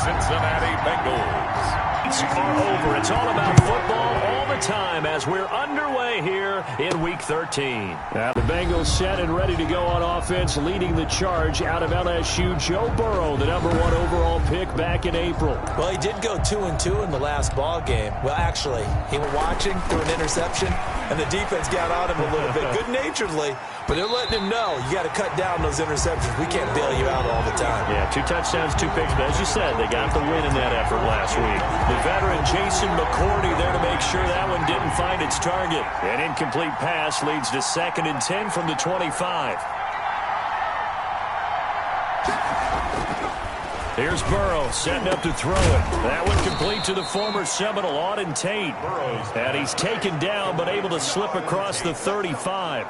Cincinnati Bengals. Are over. It's all about football all the time as we're underway here in Week 13. Now the Bengals set and ready to go on offense, leading the charge out of LSU. Joe Burrow, the #1 overall pick back in April. Well, he did go 2-2 in the last ball game. Well, actually, he was watching through an interception, and the defense got on him a little bit, good-naturedly. But they're letting him know, you got to cut down those interceptions. We can't bail you out all the time. Yeah, 2 touchdowns, 2 picks. But as you said, they got the win in that effort last week. The veteran Jason McCourty there to make sure that one didn't find its target. An incomplete pass leads to 2nd and 10 from the 25. Here's Burrow setting up to throw it. That one complete to the former Seminole, Auden Tate. And he's taken down but able to slip across the 35.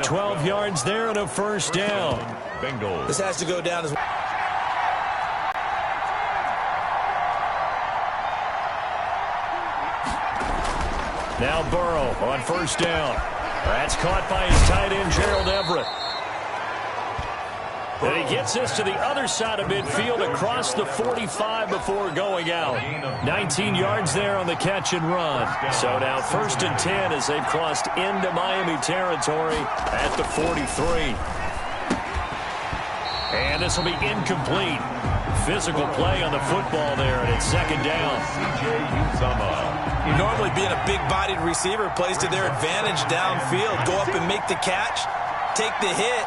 12 yards there and a first down. Bengals. This has to go down as Now Burrow on first down. That's caught by his tight end, Gerald Everett. And he gets this to the other side of midfield across the 45 before going out. 19 yards there on the catch and run. So now 1st and 10 as they've crossed into Miami territory at the 43. And this will be incomplete. Physical play on the football there, and it's 2nd down. normally being a big-bodied receiver plays to their advantage downfield. Go up and make the catch, take the hit,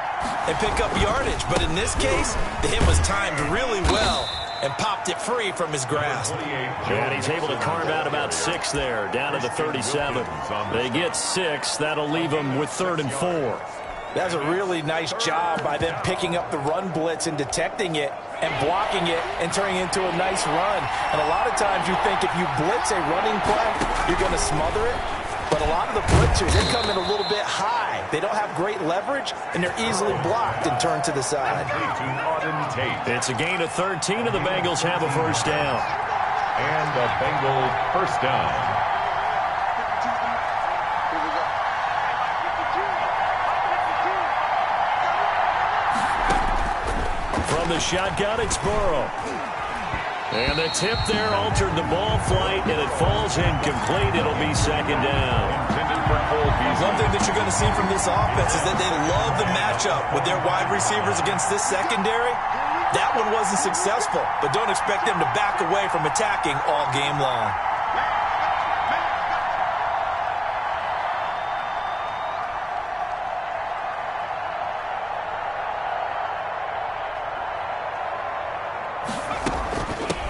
and pick up yardage. But in this case, the hit was timed really well and popped it free from his grasp. And he's able to carve out about 6 there, down to the 37. They get 6. That'll leave them with 3rd and 4. That's a really nice job by them picking up the run blitz and detecting it and blocking it and turning it into a nice run. And a lot of times you think if you blitz a running play, you're going to smother it. But a lot of the blitzers, they come in a little bit high. They don't have great leverage, and they're easily blocked and turned to the side. It's a gain of 13, and the Bengals have a first down. And the Bengals first down. From the shotgun, it's Burrow. And the tip there altered the ball flight, and it falls incomplete. It'll be 2nd down. One thing that you're going to see from this offense is that they love the matchup with their wide receivers against this secondary. That one wasn't successful, but don't expect them to back away from attacking all game long.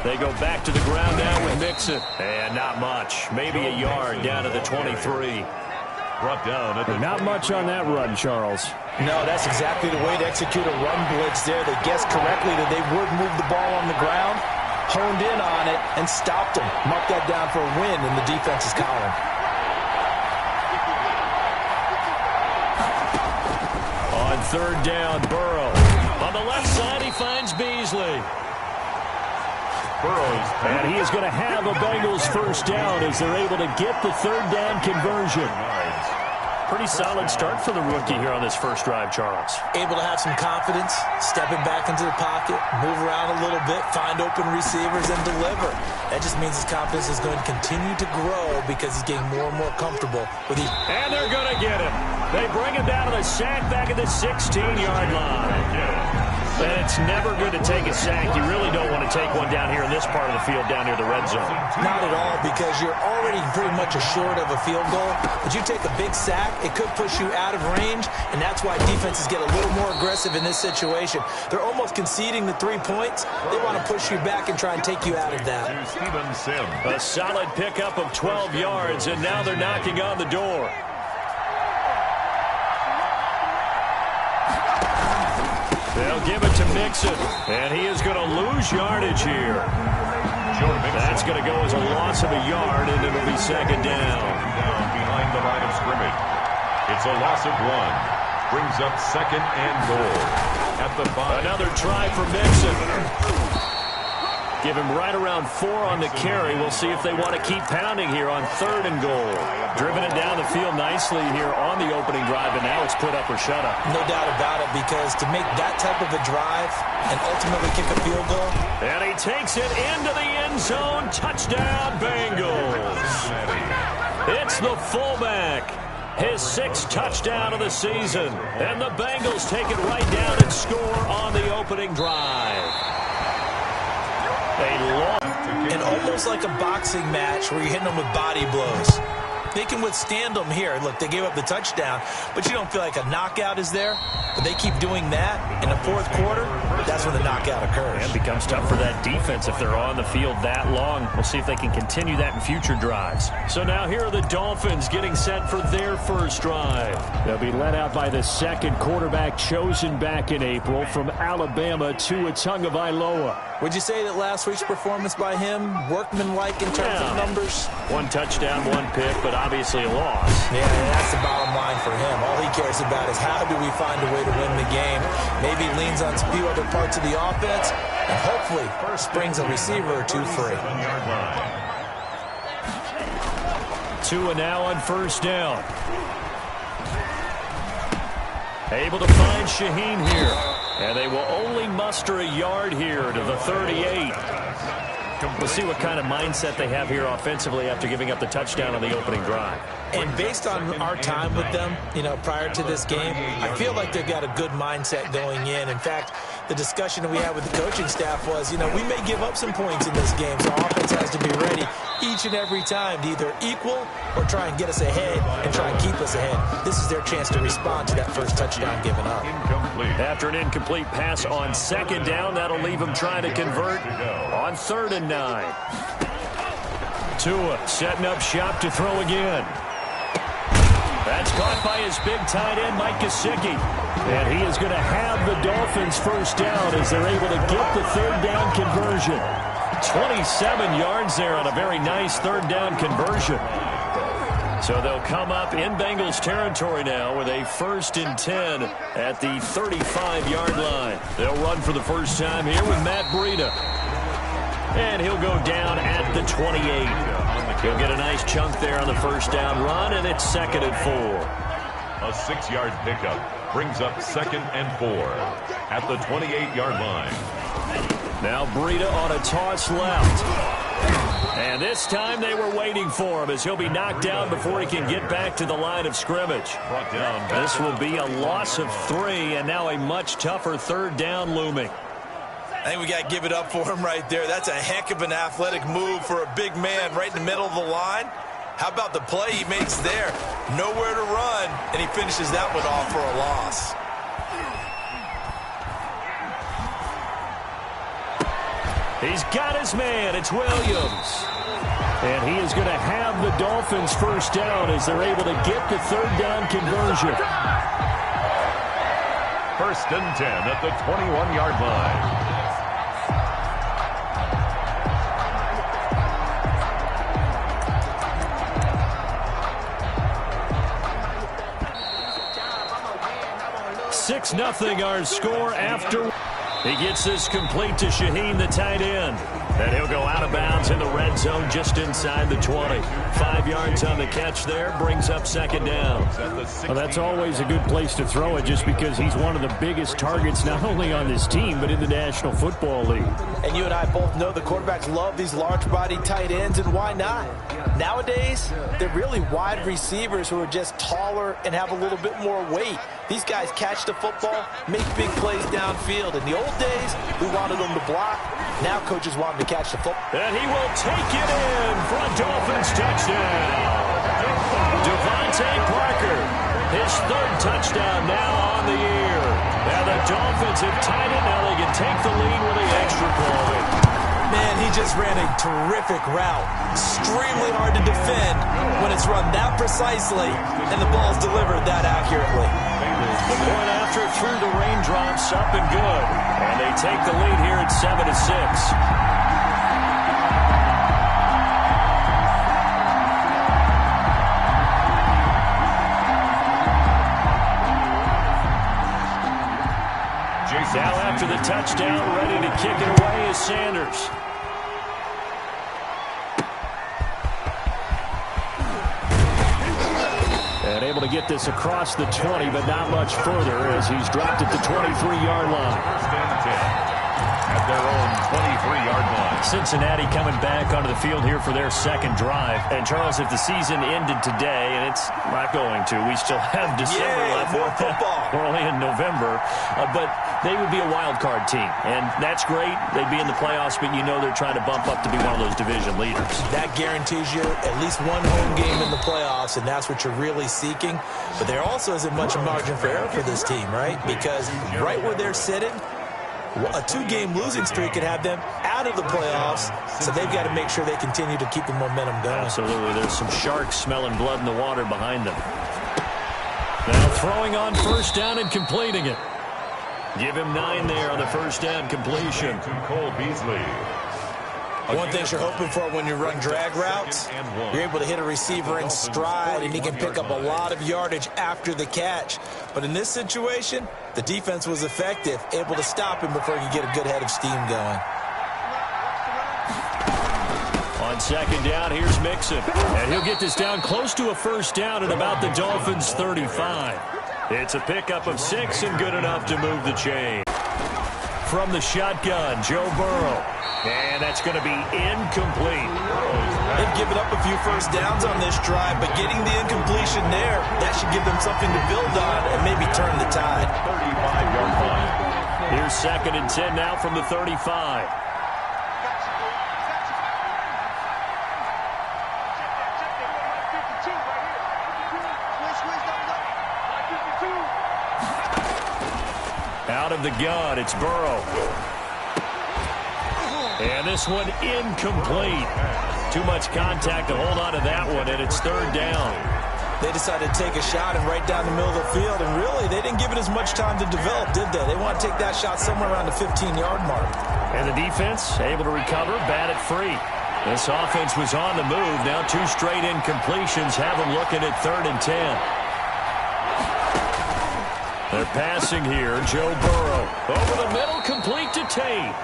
They go back to the ground now with Mixon. And not much. Maybe a yard down to the 23. Brought down at the Not much on that run, Charles. No, that's exactly the way to execute a run blitz there. They guessed correctly that they would move the ball on the ground, honed in on it, and stopped them. Mark that down for a win in the defense's column. On 3rd down, Burrow. On the left side, he finds Beasley. And he is going to have a Bengals first down as they're able to get the 3rd down conversion. Pretty solid start for the rookie here on this first drive, Charles. Able to have some confidence, stepping back into the pocket, move around a little bit, find open receivers, and deliver. That just means his confidence is going to continue to grow because he's getting more and more comfortable with these. And they're going to get him. They bring him down to the sack back at the 16-yard line. And it's never good to take a sack. You really don't want to take one down here in this part of the field, down near the red zone. Not at all, because you're already pretty much assured of a field goal. But you take a big sack, it could push you out of range, and that's why defenses get a little more aggressive in this situation. They're almost conceding the 3 points. They want to push you back and try and take you out of that. A solid pickup of 12 yards, and now they're knocking on the door. They'll give it to Mixon, and he is going to lose yardage here. That's going to go as a loss of a yard, and it'll be 2nd down. Behind the line of scrimmage. It's a loss of 1. Brings up 2nd and goal at the 5. Another try for Mixon. Give him right around 4 on the carry. We'll see if they want to keep pounding here on 3rd and goal. Driven it down the field nicely here on the opening drive, and now it's put up or shut up. No doubt about it, because to make that type of a drive and ultimately kick a field goal. And he takes it into the end zone. Touchdown, Bengals. It's the fullback. His 6th touchdown of the season. And the Bengals take it right down and score on the opening drive. And almost like a boxing match where you're hitting them with body blows. They can withstand them here. Look, they gave up the touchdown, but you don't feel like a knockout is there. But they keep doing that in the 4th quarter. That's when the knockout occurs. And it becomes tough for that defense if they're on the field that long. We'll see if they can continue that in future drives. So now here are the Dolphins getting set for their first drive. They'll be led out by the 2nd quarterback chosen back in April from Alabama, Tua Tagovailoa. Would you say that last week's performance by him, workmanlike in terms of numbers? 1 touchdown, 1 pick, but obviously a loss. Yeah, that's the bottom line for him. All he cares about is how do we find a way to win the game. Maybe leans on a few other parts of the offense, and hopefully springs a receiver or 2 free. Tua now on 1st down. Able to find Shaheen here. And they will only muster a yard here to the 38. We'll see what kind of mindset they have here offensively after giving up the touchdown on the opening drive. And based on our time with them, prior to this game, I feel like they've got a good mindset going in. In fact, the discussion that we had with the coaching staff was, we may give up some points in this game, so our offense has to be ready each and every time to either equal or try and get us ahead and try and keep us ahead. This is their chance to respond to that first touchdown given up. After an incomplete pass on 2nd down, that'll leave them trying to convert on 3rd and 9. Tua setting up shop to throw again. That's caught by his big tight end, Mike Gesicki. And he is going to have the Dolphins first down as they're able to get the 3rd down conversion. 27 yards there on a very nice 3rd down conversion. So they'll come up in Bengals territory now with a 1st and 10 at the 35-yard line. They'll run for the first time here with Matt Breida. And he'll go down at the 28. He'll get a nice chunk there on the first down run, and it's 2nd and 4. A 6-yard pickup brings up 2nd and 4 at the 28-yard line. Now Breida on a toss left. And this time they were waiting for him as he'll be knocked down before he can get back to the line of scrimmage. This will be a loss of 3, and now a much tougher 3rd down looming. I think we got to give it up for him right there. That's a heck of an athletic move for a big man right in the middle of the line. How about the play he makes there? Nowhere to run, and he finishes that one off for a loss. He's got his man. It's Williams. And he is going to have the Dolphins first down as they're able to get the 3rd down conversion. 1st and 10 at the 21-yard line. Nothing our score after. He gets this complete to Shaheen, the tight end. And he'll go out of bounds in the red zone just inside the 20. 5 yards on the catch there, brings up 2nd down. Well, that's always a good place to throw it just because he's one of the biggest targets not only on this team but in the National Football League. And you and I both know the quarterbacks love these large-body tight ends, and why not? Nowadays, they're really wide receivers who are just taller and have a little bit more weight. These guys catch the football, make big plays downfield. In the old days, we wanted them to block. Now coaches want them to catch the football. And he will take it in for a Dolphins touchdown. Devontae Parker, his 3rd touchdown now on the year. Now the Dolphins have tied it. Now they can take the lead with the extra point. Man, he just ran a terrific route. Extremely hard to defend when it's run that precisely and the ball's delivered that accurately. The point after through the raindrops, up and good. And they take the lead here at 7-6. Now after the touchdown, ready to kick it away is Sanders. And able to get this across the 20, but not much further as he's dropped at the 23-yard line. First and 10 at their own 23-yard line. Cincinnati coming back onto the field here for their second drive. And, Charles, if the season ended today, and it's not going to, we still have December left. More football. We're only in November. But they would be a wild card team. And that's great. They'd be in the playoffs, but you know they're trying to bump up to be one of those division leaders. That guarantees you at least one home game in the playoffs, and that's what you're really seeking. But there also isn't much margin for error for this team, right? Because right where they're sitting, a 2-game losing streak could have them out of the playoffs, so they've got to make sure they continue to keep the momentum going. Absolutely. There's some sharks smelling blood in the water behind them. Now throwing on first down and completing it. Give him 9 there on the first down completion. To Cole Beasley. One thing you're hoping for when you run drag routes, you're able to hit a receiver in stride, and he can pick up a lot of yardage after the catch. But in this situation, the defense was effective, able to stop him before he could get a good head of steam going. On second down, here's Mixon. And he'll get this down close to a first down at about the Dolphins' 35. It's a pickup of 6 and good enough to move the chain. From the shotgun, Joe Burrow. And that's going to be incomplete. They've given up a few first downs on this drive, but getting the incompletion there, that should give them something to build on and maybe turn the tide. 35-yard line. Here's second and 10 now from the 35. Out of the gun, it's Burrow. And this one incomplete. Too much contact to hold on to that one, and it's third down. They decided to take a shot and right down the middle of the field, and really, they didn't give it as much time to develop, did they? They want to take that shot somewhere around the 15-yard mark. And the defense able to recover, bat it free. This offense was on the move. Now 2 straight incompletions have them looking at third and 10. They're passing here. Joe Burrow over the middle, complete to Tate.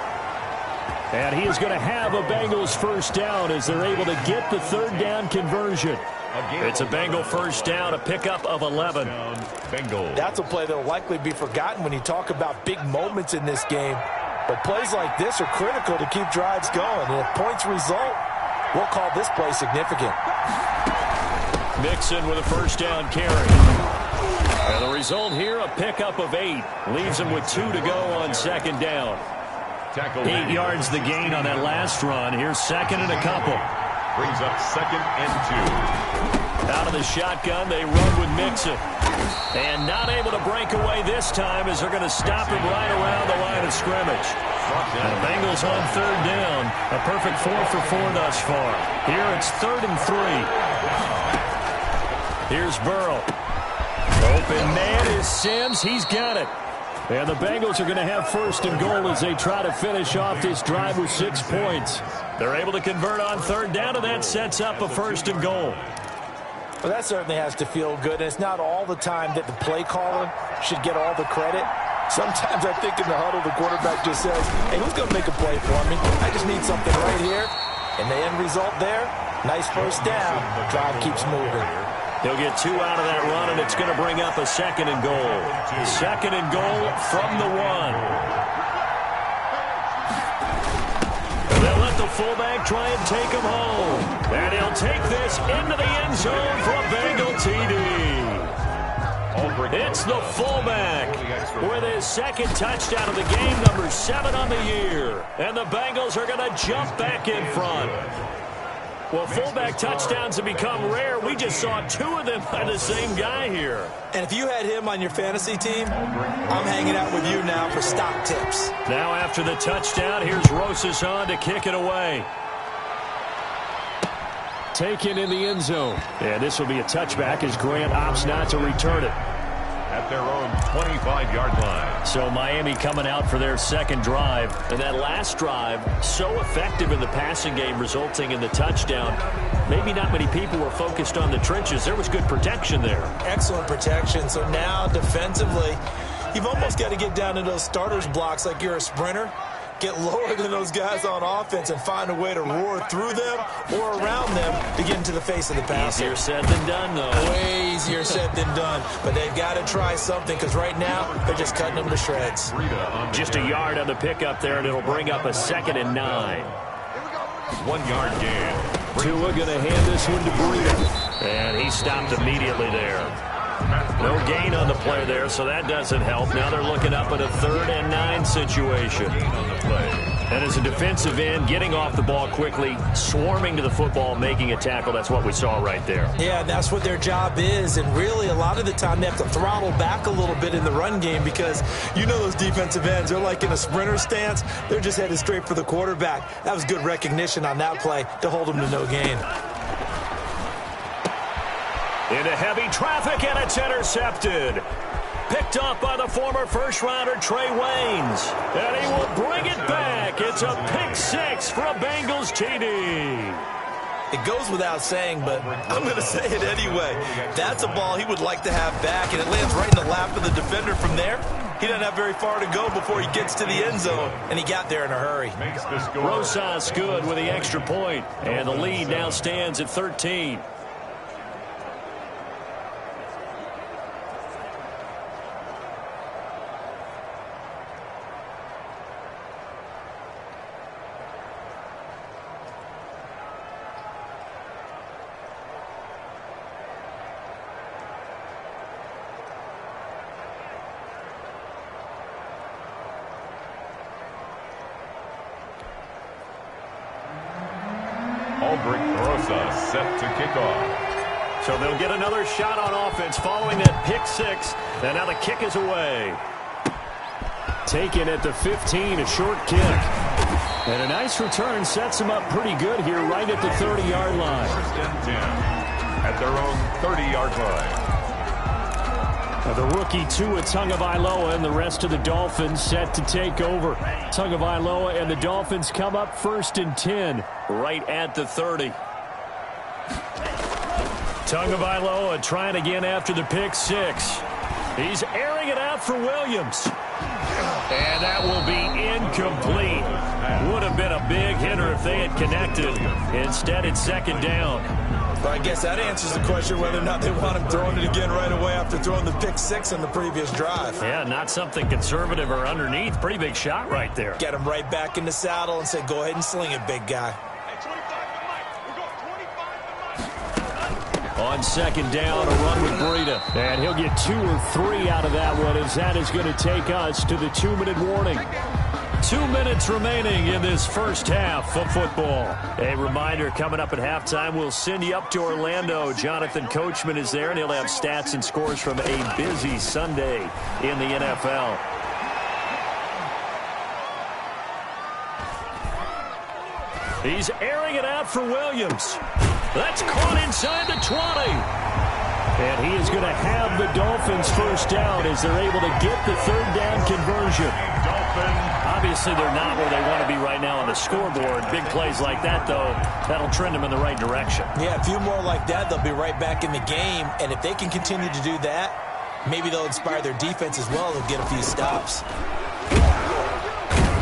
And he is going to have a Bengals first down as they're able to get the third down conversion. It's a Bengal first down, a pickup of 11. That's a play that will likely be forgotten when you talk about big moments in this game. But plays like this are critical to keep drives going. And if points result, we'll call this play significant. Mixon with a first down carry. And the result here, a pickup of 8. Leaves him with 2 to go on second down. 8 yards the gain on that last run. Here's second and a couple. Brings up second and 2. Out of the shotgun, they run with Mixon. And not able to break away this time as they're going to stop him right around the line of scrimmage. And the Bengals on third down. A perfect 4 for 4 thus far. Here it's third and 3. Here's Burrow. Open man is Sims. He's got it. And the Bengals are going to have first and goal as they try to finish off this drive with 6 points. They're able to convert on third down, and that sets up a first and goal. Well, that certainly has to feel good. And it's not all the time that the play caller should get all the credit. Sometimes I think in the huddle, the quarterback just says, hey, who's going to make a play for me? I just need something right here. And the end result there, nice first down. The drive keeps moving. He'll get 2 out of that run, and it's going to bring up a second and goal. Second and goal from the 1. And they'll let the fullback try and take him home. And he'll take this into the end zone for a Bengal TD. It's the fullback with his second touchdown of the game, number 7 on the year. And the Bengals are going to jump back in front. Well, fullback touchdowns have become rare. We just saw 2 of them by the same guy here. And if you had him on your fantasy team, I'm hanging out with you now for stock tips. Now after the touchdown, here's Rosas on to kick it away. Taken in the end zone. And this will be a touchback as Grant opts not to return it. At their own 25-yard line. So Miami coming out for their second drive. And that last drive, so effective in the passing game, resulting in the touchdown. Maybe not many people were focused on the trenches. There was good protection there. Excellent protection. So now defensively, you've almost got to get down to those starters blocks like you're a sprinter Get lower than those guys on offense and find a way to roar through them or around them to get into the face of the passer. Easier said than done, though. Way easier said than done. But they've got to try something because right now they're just cutting them to shreds. Just a yard on the pickup there, and it'll bring up a 2nd and 9. 1 yard gain. Tua going to hand this one to Breida. And he stopped immediately there. No gain on the play there, so that doesn't help. Now they're looking up at a 3rd and 9 situation. And as a defensive end, getting off the ball quickly, swarming to the football, making a tackle, that's what we saw right there. Yeah, that's what their job is. And really, a lot of the time, they have to throttle back a little bit in the run game because you know those defensive ends, they're like in a sprinter stance. They're just headed straight for the quarterback. That was good recognition on that play to hold them to no gain. Into heavy traffic, and it's intercepted. Picked off by the former first-rounder Trey Waynes. And he will bring it back. It's a pick 6 for a Bengals TD. It goes without saying, but I'm going to say it anyway. That's a ball he would like to have back, and it lands right in the lap of the defender from there. He doesn't have very far to go before he gets to the end zone, and he got there in a hurry. Rosas good with the extra point, and the lead now stands at 13. Set to kick off. So they'll get another shot on offense following that pick 6. And now the kick is away. Taken at the 15, a short kick. And a nice return sets him up pretty good here right at the 30-yard line. 1st and 10 at their own 30-yard line. The rookie Tua Tagovailoa and the rest of the Dolphins set to take over. Tagovailoa and the Dolphins come up 1st and 10. Right at the 30. Tagovailoa trying again after the pick 6. He's airing it out for Williams. And that will be incomplete. Would have been a big hitter if they had connected. Instead, it's 2nd down. But I guess that answers the question whether or not they want him throwing it again right away after throwing the pick 6 on the previous drive. Yeah, not something conservative or underneath. Pretty big shot right there. Get him right back in the saddle and say, go ahead and sling it, big guy. On 2nd down, a run with Breida. And he'll get 2 or 3 out of that one as that is going to take us to the 2-minute warning. 2 minutes remaining in this first half of football. A reminder, coming up at halftime, we'll send you up to Orlando. Jonathan Coachman is there, and he'll have stats and scores from a busy Sunday in the NFL. He's airing it out for Williams. That's caught inside the 20. And he is going to have the Dolphins first down as they're able to get the 3rd down conversion. Obviously, they're not where they want to be right now on the scoreboard. Big plays like that, though, that'll trend them in the right direction. Yeah, a few more like that, they'll be right back in the game. And if they can continue to do that, maybe they'll inspire their defense as well. They'll get a few stops.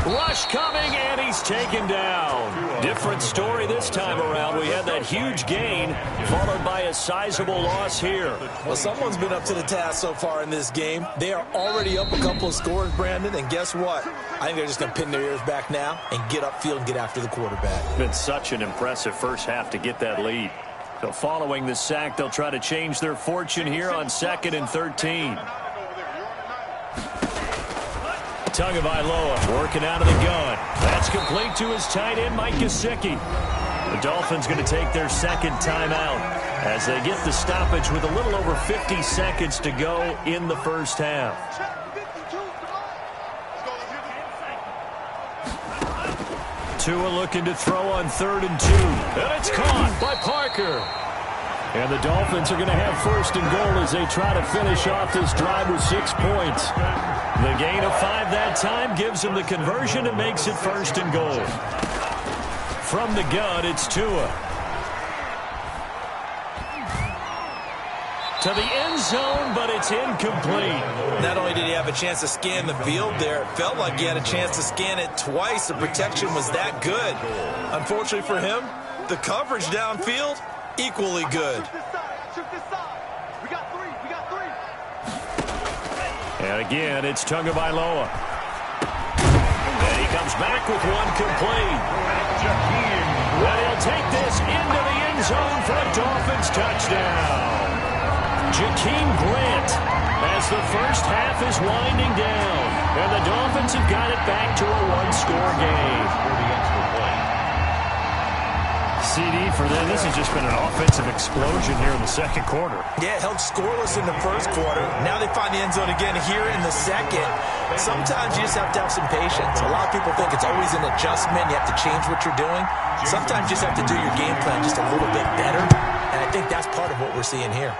Rush coming, and he's taken down. Different story this time around. We had that huge gain, followed by a sizable loss here. Well, someone's been up to the task so far in this game. They are already up a couple of scores, Brandon, and guess what? I think they're just going to pin their ears back now and get upfield and get after the quarterback. Been such an impressive first half to get that lead. So following the sack, they'll try to change their fortune here on 2nd and 13. Tagovailoa working out of the gun. That's complete to his tight end, Mike Gesicki. The Dolphins going to take their 2nd timeout as they get the stoppage with a little over 50 seconds to go in the first half. Tua looking to throw on 3rd and 2. And it's caught by Parker. And the Dolphins are going to have 1st and goal as they try to finish off this drive with 6 points. The gain of 5 that time gives them the conversion and makes it 1st and goal. From the gun, it's Tua. to the end zone, but it's incomplete. Not only did he have a chance to scan the field there, it felt like he had a chance to scan it twice. The protection was that good. Unfortunately for him, the coverage downfield, equally good. And again, it's Tagovailoa. And he comes back with one complete. And he'll take this into the end zone for a Dolphins touchdown. Jakeem Grant as the first half is winding down. And the Dolphins have got it back to a one-score game. CD for them. This has just been an offensive explosion here in the second quarter. Yeah, held scoreless in the first quarter. Now they find the end zone again here in the second. Sometimes you just have to have some patience. A lot of people think it's always an adjustment. You have to change what you're doing. Sometimes you just have to do your game plan just a little bit better. And I think that's part of what we're seeing here.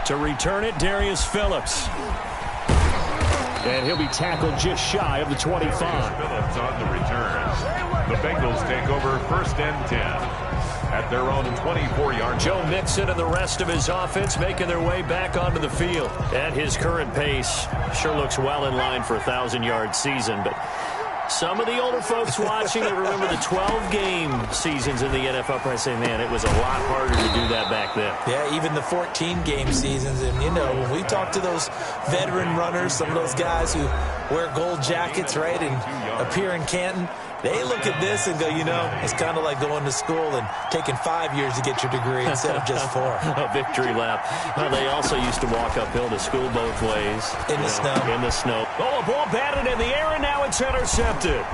To return it, Darius Phillips. And he'll be tackled just shy of the 25. Phillips on the return. The Bengals take over 1st and 10 at their own 24-yard. Joe Mixon and the rest of his offense making their way back onto the field. At his current pace, sure looks well in line for a 1,000-yard season, but some of the older folks watching that remember the 12-game seasons in the NFL probably say, man, it was a lot harder to do that back then. Yeah, even the 14-game seasons. And, you know, when we talk to those veteran runners, some of those guys who wear gold jackets, right, and appear in Canton, they look at this and go, you know, it's kind of like going to school and taking 5 years to get your degree instead of just 4. A victory lap. Well, they also used to walk uphill to school both ways. In the snow. In the snow. Oh, a ball batted in the air, and now it's intercepted.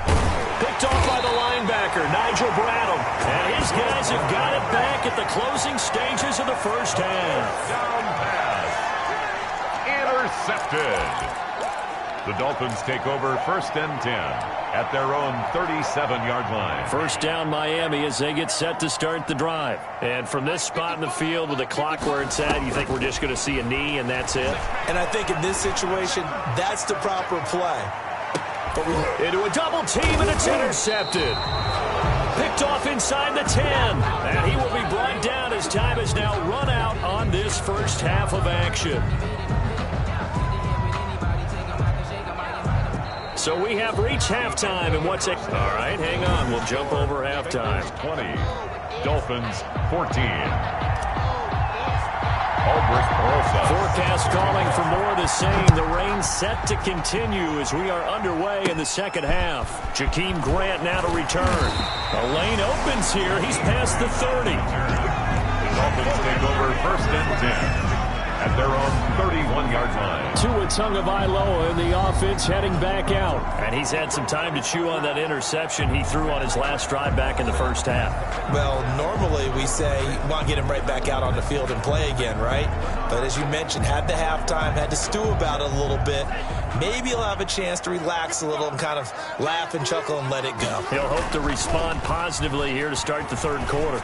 Picked off by the linebacker, Nigel Bradham. And his guys have got it back at the closing stages of the first half. Down pass. Intercepted. The Dolphins take over 1st and 10 at their own 37-yard line. First down Miami as they get set to start the drive. And from this spot in the field with the clock where it's at, you think we're just going to see a knee and that's it? And I think in this situation, that's the proper play. Into a double team, and it's intercepted. Picked off inside the 10. And he will be brought down as time has now run out on this first half of action. So we have reached halftime, and what's it? All right, hang on. We'll jump over halftime. 20, Dolphins 14. Forecast calling for more of the same. The rain set to continue as we are underway in the second half. Jakeem Grant now to return. A lane opens here. He's past the 30. The Dolphins take over 1st and 10. At their own 31-yard line. Tua Tagovailoa in the offense heading back out. And he's had some time to chew on that interception he threw on his last drive back in the first half. Well, normally we say, want to get him right back out on the field and play again, right? But as you mentioned, had the halftime, had to stew about it a little bit. Maybe he'll have a chance to relax a little and kind of laugh and chuckle and let it go. He'll hope to respond positively here to start the third quarter.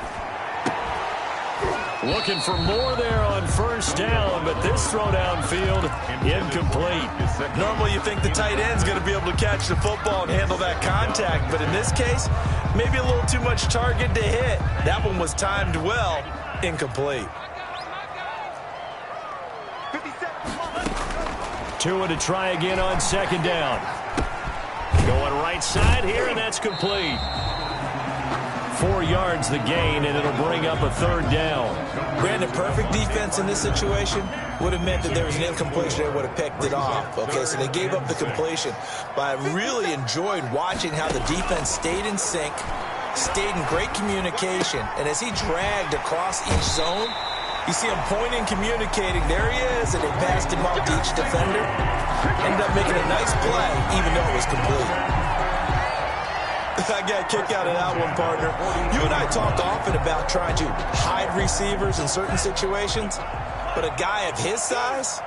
Looking for more there on first down, but this throw downfield, incomplete. Normally you think the tight end's going to be able to catch the football and handle that contact, but in this case, maybe a little too much target to hit. That one was timed well, incomplete. Tua to try again on second down. Going right side here, and that's complete. 4 yards the gain, and it'll bring up a third down. Granted, perfect defense in this situation would have meant that there was an incompletion. They would have picked it off. Okay, so they gave up the completion. But I really enjoyed watching how the defense stayed in sync, stayed in great communication, and as he dragged across each zone, you see him pointing, communicating. There he is, and they passed him off to each defender. Ended up making a nice play, even though it was complete. I got a kick out of that one, partner. You and I talk often about trying to hide receivers in certain situations, but a guy of his size,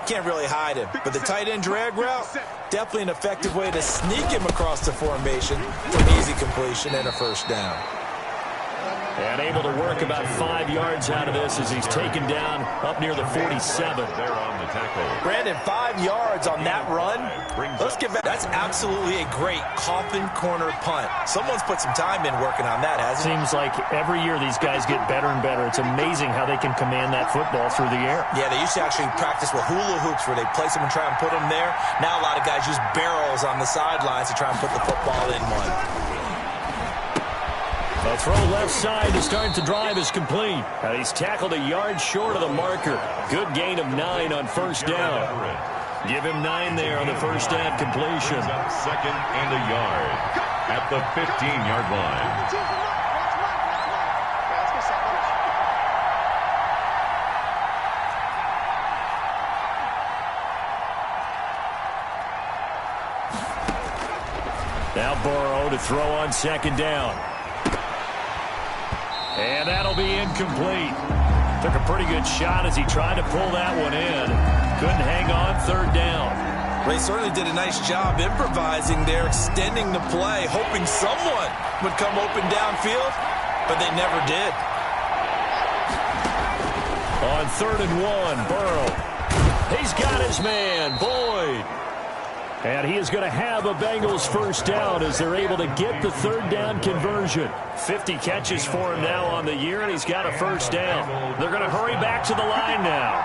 can't really hide him. But the tight end drag route, definitely an effective way to sneak him across the formation for an easy completion and a first down. And able to work about 5 yards out of this as he's taken down up near the 47. There on the tackle. Brandon, 5 yards on that run. Let's get back. That's absolutely a great coffin corner punt. Someone's put some time in working on that, hasn't he? Seems like every year these guys get better and better. It's amazing how they can command that football through the air. Yeah, they used to actually practice with hula hoops where they place them and try and put them there. Now a lot of guys use barrels on the sidelines to try and put the football in one. A throw left side to start the drive is complete. And he's tackled a yard short of the marker. Good gain of 9 on first down. Give him 9 there on the first down completion. Second and a yard at the 15-yard line. Now Burrow to throw on second down. And that'll be incomplete. Took a pretty good shot as he tried to pull that one in. Couldn't hang on third down. They certainly did a nice job improvising there, extending the play, hoping someone would come open downfield, but they never did. On 3rd and 1, Burrow. He's got his man, Boyd. And he is going to have a Bengals first down as they're able to get the third down conversion. 50 catches for him now on the year, and he's got a first down. They're going to hurry back to the line now.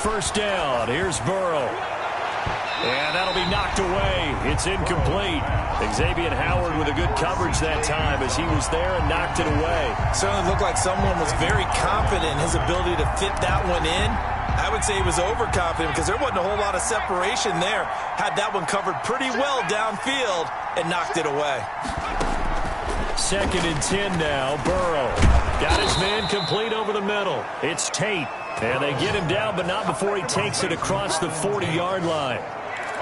First down, here's Burrow. And that'll be knocked away. It's incomplete. Xavier Howard with a good coverage that time as he was there and knocked it away. Certainly looked like someone was very confident in his ability to fit that one in. I would say he was overconfident because there wasn't a whole lot of separation there. Had that one covered pretty well downfield and knocked it away. 2nd and 10 now. Burrow got his man complete over the middle. It's Tate. And they get him down, but not before he takes it across the 40-yard line.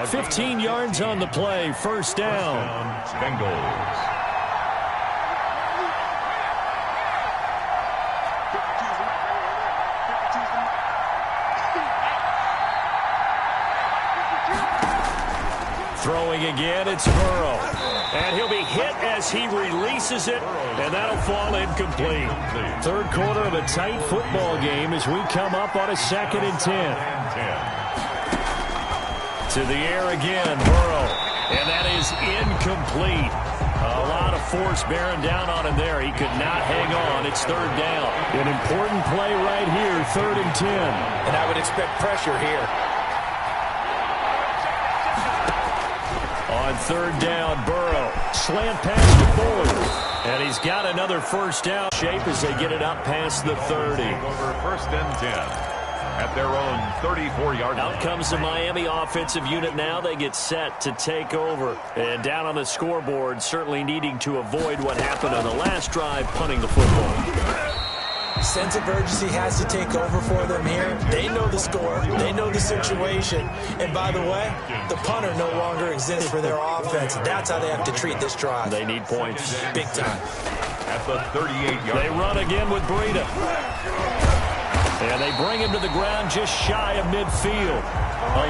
15 yards on the play. First down. Bengals. Throwing again, it's Burrow. And he'll be hit as he releases it, and that'll fall incomplete. Third quarter of a tight football game as we come up on a 2nd and 10. To the air again, Burrow. And that is incomplete. A lot of force bearing down on him there. He could not hang on. It's third down. An important play right here, 3rd and 10. And I would expect pressure here. On 3rd down, Burrow. Slant pass to Boyd. And he's got another first down shape as they get it up past the 30. Over 1st and 10. At their own 34-yard line. Out comes the Miami offensive unit now. They get set to take over. And down on the scoreboard, certainly needing to avoid what happened on the last drive, punting the football. Sense of urgency has to take over for them here. They know the score. They know the situation. And by the way, the punter no longer exists for their offense. That's how they have to treat this drive. They need points. Big time. At the 38-yard They run again with Breida. And they bring him to the ground just shy of midfield.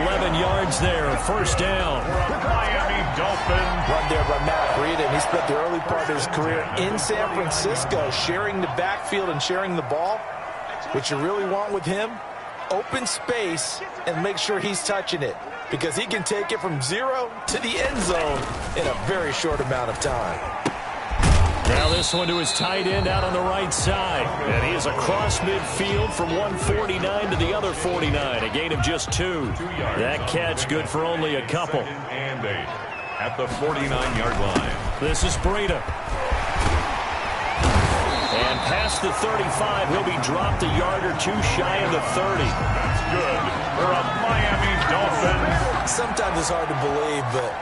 11 yards there, first down. Miami Dolphins. Run there by Matt Breida, and he spent the early part of his career in San Francisco sharing the backfield and sharing the ball. What you really want with him, open space and make sure he's touching it because he can take it from 0 to the end zone in a very short amount of time. Now this one to his tight end out on the right side. And he is across midfield from 149 to the other 49. A gain of just 2. That catch good for only a couple. And 8 at the 49-yard line. This is Breida. And past the 35, he'll be dropped a yard or 2 shy of the 30. That's good for a Miami Dolphins. Sometimes it's hard to believe, but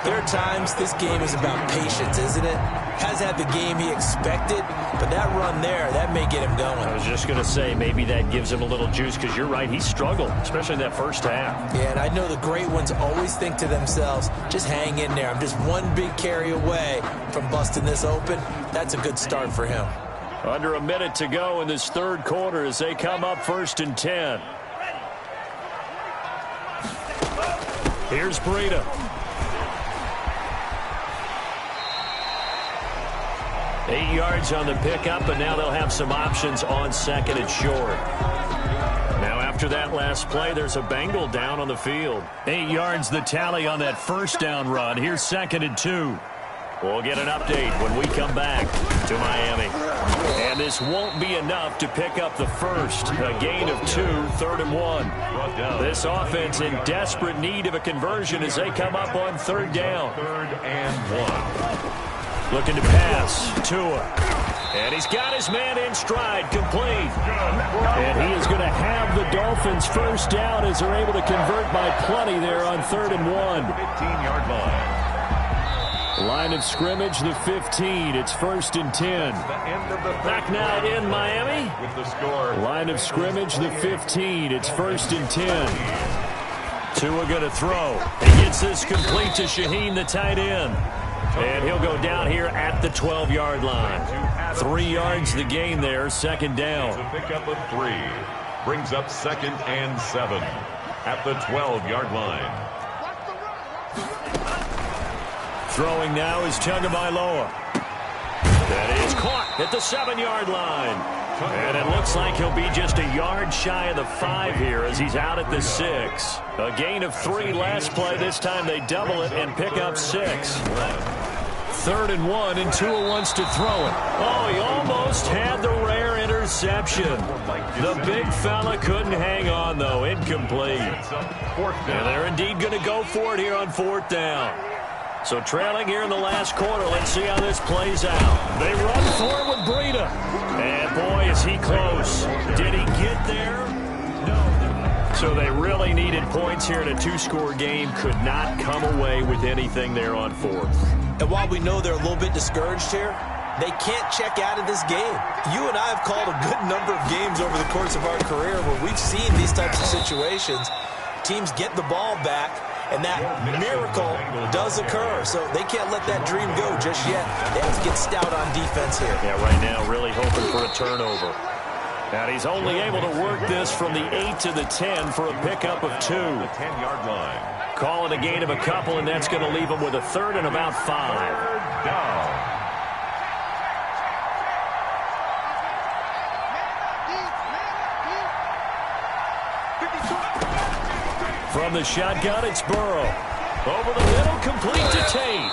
there are times this game is about patience, isn't it? Has had the game he expected, but that run there, that may get him going. I was just going to say, maybe that gives him a little juice because you're right, he struggled, especially in that first half. Yeah, and I know the great ones always think to themselves, just hang in there. I'm just one big carry away from busting this open. That's a good start for him. Under a minute to go in this third quarter as they come up 1st and 10. Here's Breida. Eight yards on the pickup, and now they'll have some options on 2nd and short. Now after that last play, there's a Bengal down on the field. 8 yards the tally on that first down run. Here's 2nd and 2. We'll get an update when we come back to Miami. And this won't be enough to pick up the first. A gain of 2, 3rd and 1. This offense in desperate need of a conversion as they come up on 3rd down. 3rd and 1. Looking to pass. Tua. And he's got his man in stride, complete. And he is going to have the Dolphins first down as they're able to convert by plenty there on 3rd and 1. 15-yard line. Line of scrimmage, the 15. It's 1st and 10. Back now in Miami. With the score. Line of scrimmage, the 15. It's 1st and 10. Tua going to throw. He gets this complete to Shaheen, the tight end. And he'll go down here at the 12-yard line. 3 yards the gain there, 2nd down. It's a pickup of 3. Brings up 2nd and 7 at the 12-yard line. Throwing now is Tagovailoa. That is caught at the 7-yard line. And it looks like he'll be just a yard shy of the 5 here as he's out at the 6. A gain of 3 last play. This time they double it and pick up 6. 3rd and 1, and Tua wants to throw it. Oh, he almost had the rare interception. The big fella couldn't hang on, though. Incomplete. And they're indeed going to go for it here on 4th down. So trailing here in the last quarter. Let's see how this plays out. They run for it with Breida. And boy, is he close. Did he get there? No. So they really needed points here in a 2-score game. Could not come away with anything there on 4th. And while we know they're a little bit discouraged here, they can't check out of this game. You and I have called a good number of games over the course of our career where we've seen these types of situations. Teams get the ball back, and that miracle does occur. So they can't let that dream go just yet. They have to get stout on defense here. Yeah, right now really hoping for a turnover. And he's only able to work this from the 8 to the 10 for a pickup of 2. The 10-yard line. Call it a gain of a couple, and that's going to leave him with a 3rd and about 5. 3rd down. From the shotgun, it's Burrow. Over the middle, complete to Tate.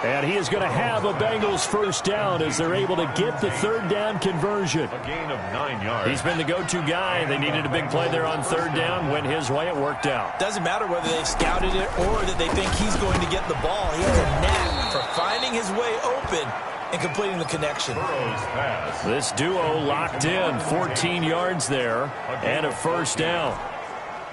And he is going to have a Bengals first down as they're able to get the 3rd down conversion. A gain of 9 yards. He's been the go-to guy. They needed a big play there on 3rd down. Went his way. It worked out. Doesn't matter whether they've scouted it or that they think he's going to get the ball. He has a knack for finding his way open and completing the connection. Burrow's pass. This duo locked in. 14 yards there and a first down.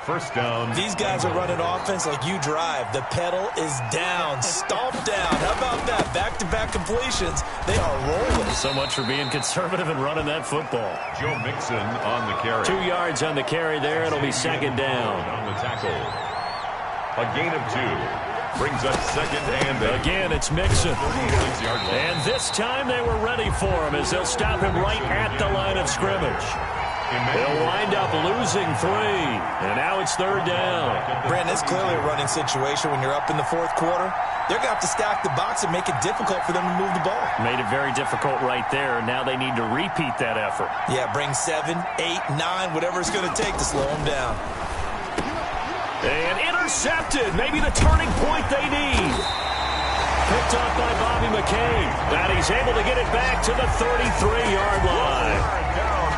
First down. These guys are running offense like you drive. The pedal is down, stomped down. How about that? Back-to-back completions. They are rolling. So much for being conservative and running that football. Joe Mixon on the carry. 2 yards on the carry there. It'll be 2nd down. On the tackle. A gain of 2. Brings up 2nd and 8. Again, it's Mixon. 6-yard line. And this time they were ready for him as they'll stop him right at the line of scrimmage. They'll wind up losing 3. And now it's 3rd down. Brandon, it's clearly a running situation when you're up in the 4th quarter. They're going to have to stack the box and make it difficult for them to move the ball. Made it very difficult right there. Now they need to repeat that effort. Yeah, bring 7, 8, 9, whatever it's going to take to slow them down. And intercepted. Maybe the turning point they need. Picked off by Bobby McCain. And he's able to get it back to the 33-yard line.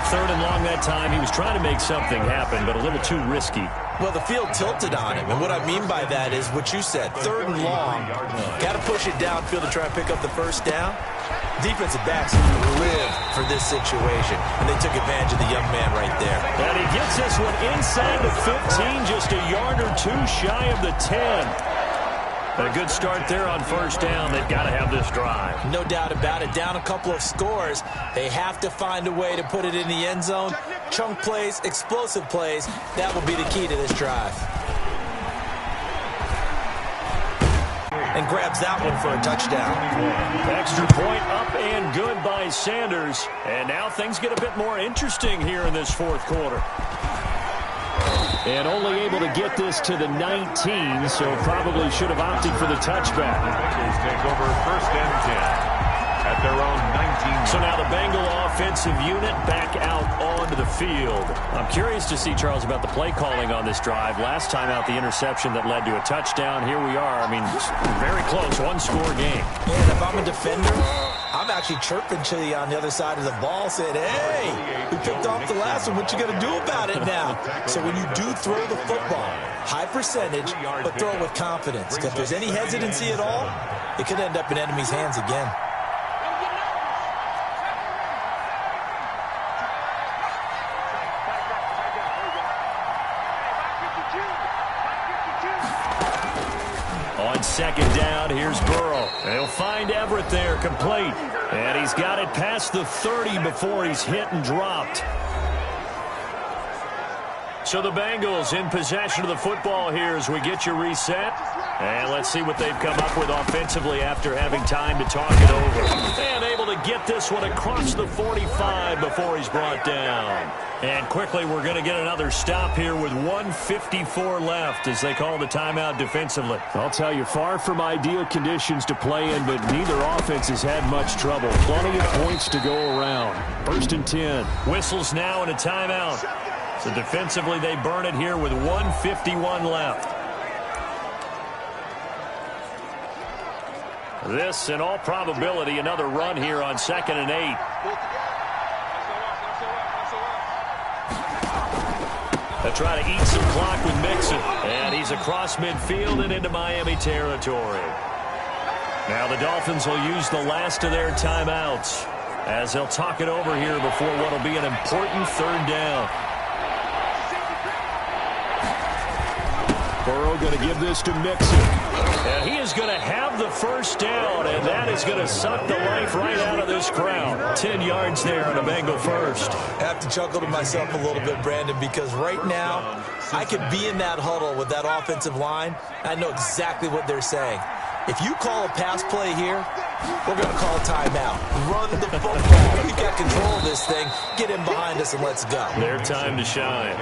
3rd and long that time. He was trying to make something happen, but a little too risky. Well, the field tilted on him, and what I mean by that is what you said. 3rd and long. Got to push it downfield to try and pick up the first down. Defensive backs live for this situation, and they took advantage of the young man right there. And he gets this one inside the 15, just a yard or 2 shy of the 10. A good start there on first down. They've got to have this drive. No doubt about it. Down a couple of scores. They have to find a way to put it in the end zone. Chunk plays, explosive plays. That will be the key to this drive. and grabs that one for a touchdown. Extra point up and good by Sanders. And now things get a bit more interesting here in this fourth quarter. And only able to get this to the 19, so probably should have opted for the touchback. Bengals take over first and 10 at their own 19. So now the Bengal offensive unit back out onto the field. I'm curious to see, Charles, about the play calling on this drive. Last time out, the interception that led to a touchdown. Here we are. I mean, very close, one-score game. And if I'm a defender, I'm actually chirping to you on the other side of the ball, saying, hey, we picked off the last one. What you going to do about it now? So when you do throw the football, high percentage, but throw it with confidence. Because if there's any hesitancy at all, it could end up in enemy's hands again. On second down, here's Burrow. They'll find Everett there, complete. And he's got it past the 30 before he's hit and dropped. So the Bengals in possession of the football here as we get you reset. And let's see what they've come up with offensively after having time to talk it over. And able to get this one across the 45 before he's brought down. And quickly, we're going to get another stop here with 1:54 left as they call the timeout defensively. I'll tell you, far from ideal conditions to play in, but neither offense has had much trouble. Plenty of points to go around. First and 10. Whistles now and a timeout. So defensively, they burn it here with 1:51 left. This, in all probability, another run here on 2nd and 8. They'll try to eat some clock with Mixon. And he's across midfield and into Miami territory. Now the Dolphins will use the last of their timeouts as they'll talk it over here before what will be an important third down. Burrow going to give this to Mixon. And he is going to have the first down, and that is going to suck the life right out of this crowd. 10 yards there on a Bengal first. I have to chuckle to myself a little bit, Brandon, because right now I could be in that huddle with that offensive line. I know exactly what they're saying. If you call a pass play here, we're going to call a timeout. Run the football. We've got control of this thing. Get in behind us and let's go. Their time to shine.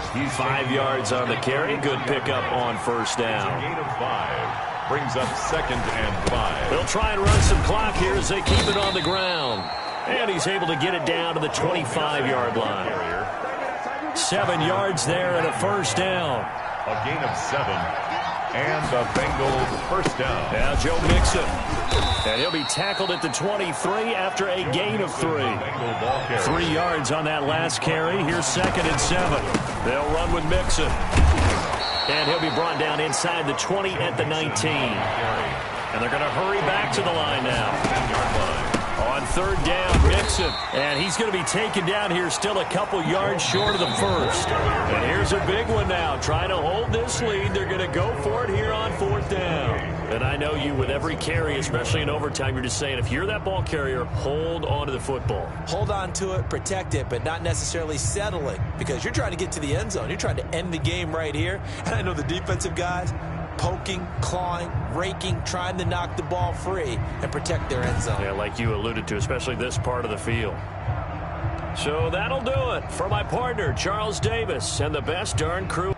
5 yards on the carry. Good pickup on first down. Gain of 5 brings up 2nd and 5. They'll try and run some clock here as they keep it on the ground. And he's able to get it down to the 25-yard line. 7 yards there and a first down. A gain of 7. And the Bengals first down. Now Joe Mixon. And he'll be tackled at the 23 after a gain of 3. 3 yards on that last carry. Here's 2nd and 7. They'll run with Mixon. And he'll be brought down inside the 20 at the 19. And they're going to hurry back to the line now. 10-yard line. On third down, Mixon. And he's going to be taken down here still a couple yards short of the first. And here's a big one now. Trying to hold this lead. They're going to go for it here on 4th down. And I know you, with every carry, especially in overtime, you're just saying, if you're that ball carrier, hold on to the football. Hold on to it, protect it, but not necessarily settling, because you're trying to get to the end zone. You're trying to end the game right here. And I know the defensive guys, poking, clawing, raking, trying to knock the ball free and protect their end zone. Yeah, like you alluded to, especially this part of the field. So that'll do it for my partner, Charles Davis, and the best darn crew.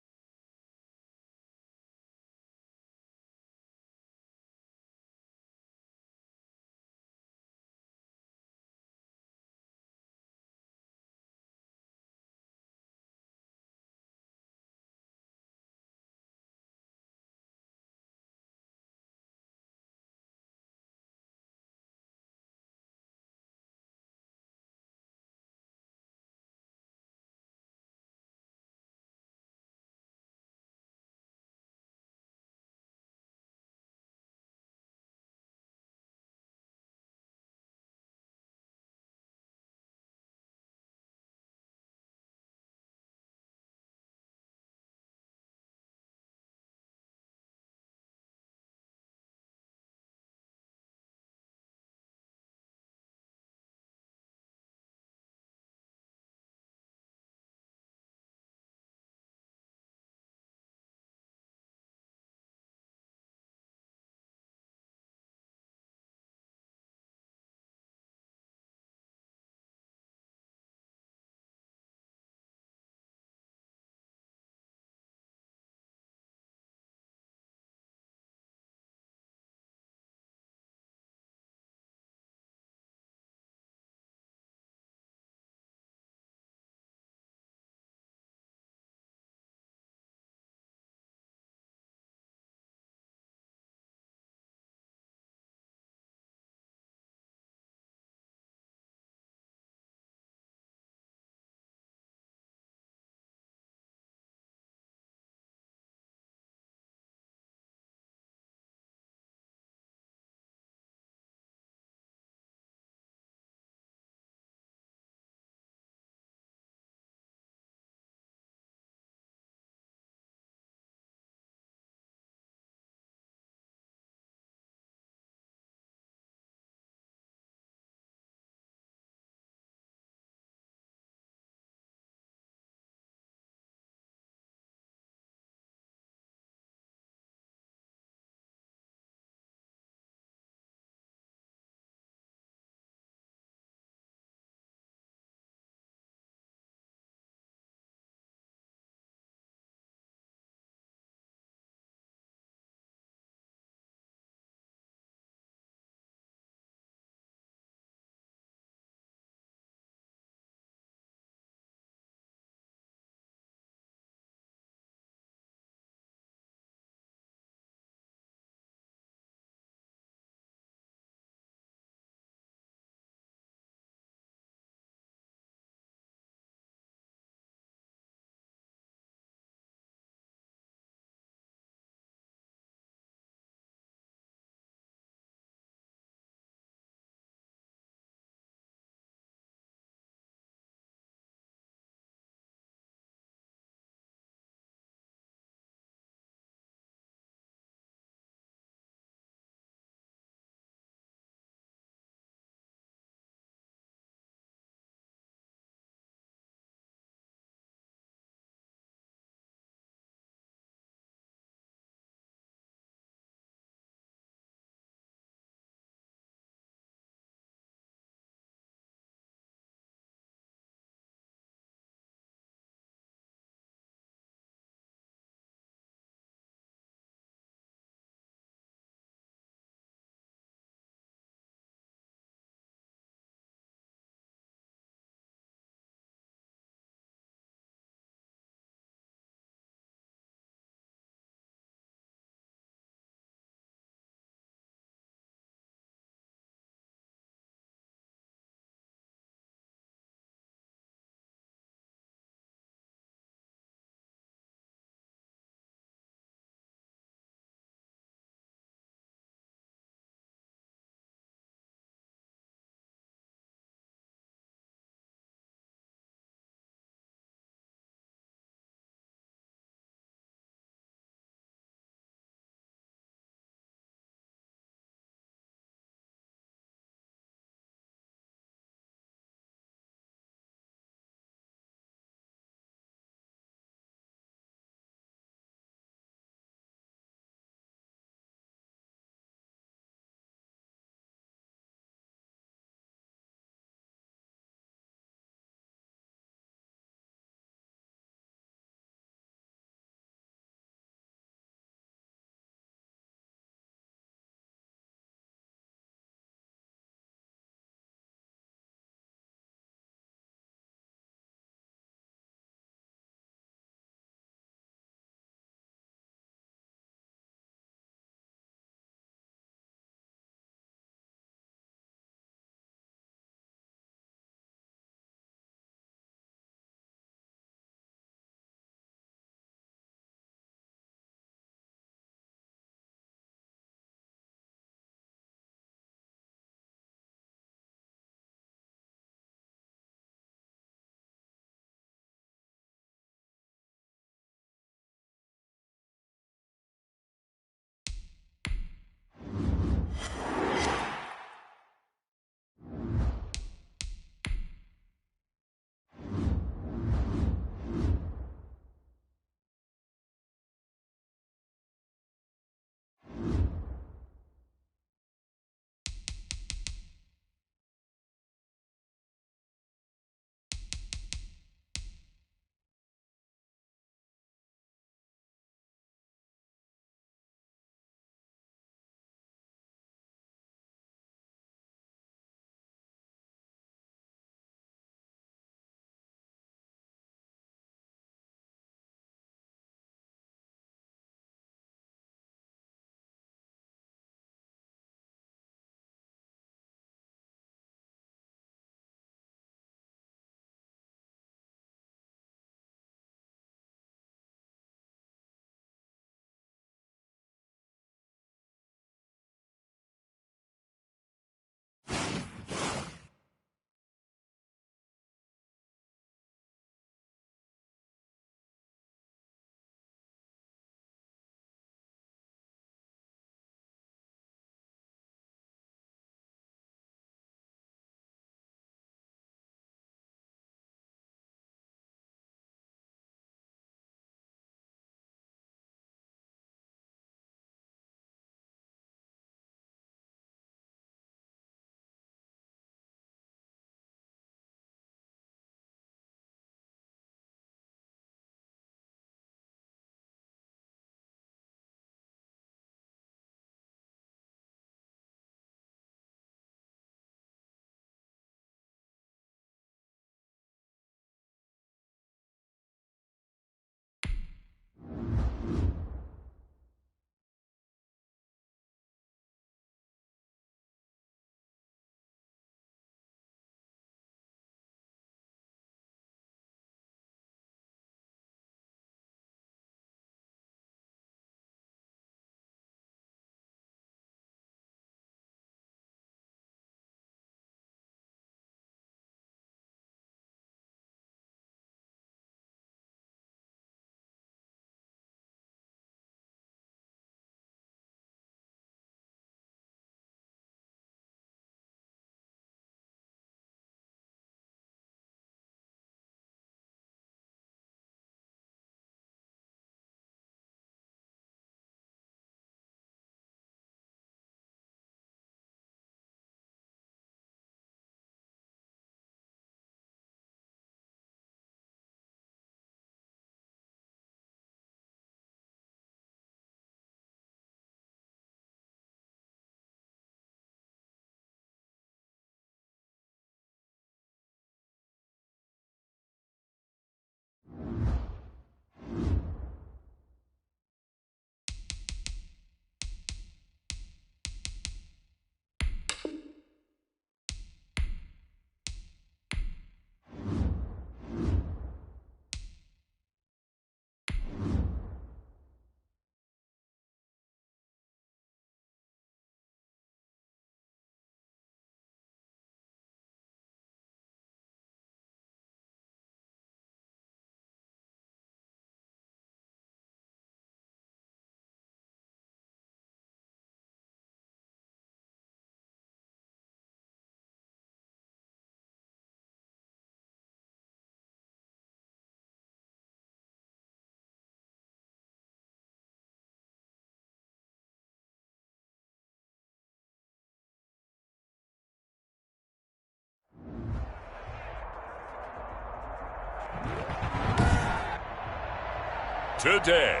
today.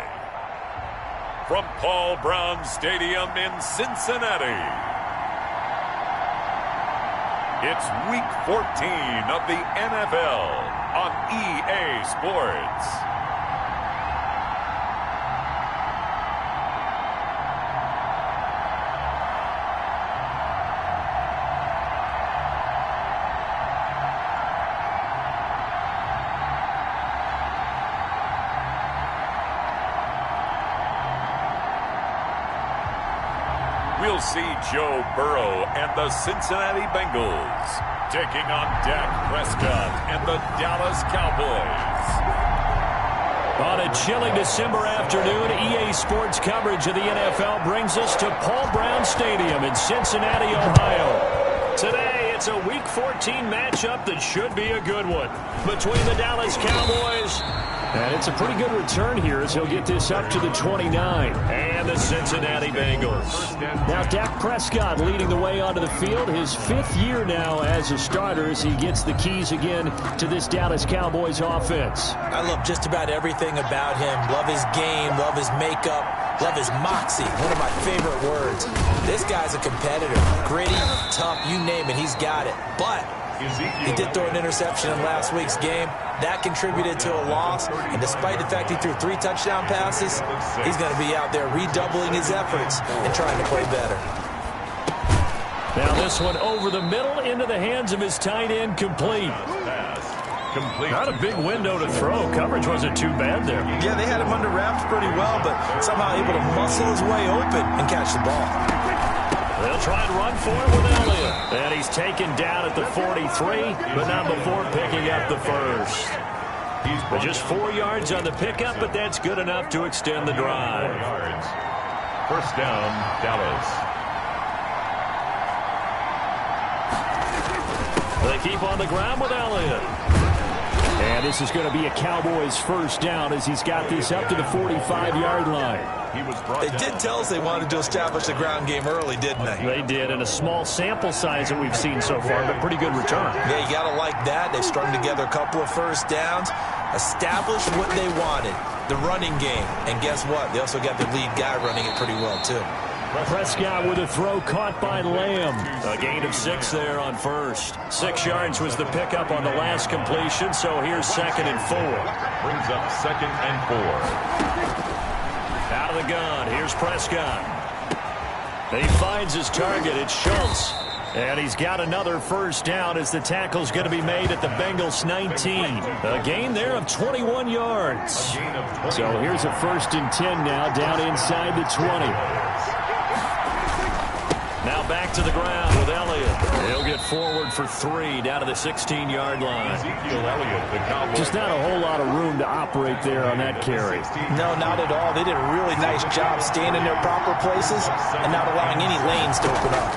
From Paul Brown Stadium in Cincinnati, it's Week 14 of the NFL on EA Sports. We'll see Joe Burrow and the Cincinnati Bengals taking on Dak Prescott and the Dallas Cowboys. On a chilly December afternoon, EA Sports coverage of the NFL brings us to Paul Brown Stadium in Cincinnati, Ohio. Today, it's a Week 14 matchup that should be a good one between the Dallas Cowboys. And it's a pretty good return here as he'll get this up to the 29. And the Cincinnati Bengals. Now Dak Prescott leading the way onto the field. His 5th year now as a starter as he gets the keys again to this Dallas Cowboys offense. I love just about everything about him. Love his game, love his makeup, love his moxie. One of my favorite words. This guy's a competitor. Gritty, tough, you name it, he's got it. But he did throw an interception in last week's game. That contributed to a loss. And despite the fact he threw 3 touchdown passes, he's going to be out there redoubling his efforts and trying to play better. Now this one over the middle into the hands of his tight end, complete. Not a big window to throw. Coverage wasn't too bad there. Yeah, they had him under wraps pretty well, but somehow able to muscle his way open and catch the ball. They'll try and run for it with Elliott. And he's taken down at the 43, but not before picking up the first. But just 4 yards on the pickup, but that's good enough to extend the drive. First down, Dallas. They keep on the ground with Elliott. And this is going to be a Cowboys first down as he's got this up to the 45-yard line. They did tell us they wanted to establish the ground game early, didn't they? They did, in a small sample size that we've seen so far, but pretty good return. Yeah, you got to like that. They strung together a couple of first downs, established what they wanted, the running game. And guess what? They also got the lead guy running it pretty well, too. Prescott with a throw caught by Lamb. A gain of 6 there on first. 6 yards was the pickup on the last completion, so here's 2nd and 4. Brings up 2nd and 4. Out of the gun, here's Prescott. He finds his target, it's Schultz. And he's got another first down as the tackle's going to be made at the Bengals 19. A gain there of 21 yards. So here's a 1st and 10 now, down inside the 20. Now back to the ground with Elliott. He'll get forward for 3 down to the 16-yard line. Just not a whole lot of room to operate there on that carry. No, not at all. They did a really nice job staying in their proper places and not allowing any lanes to open up.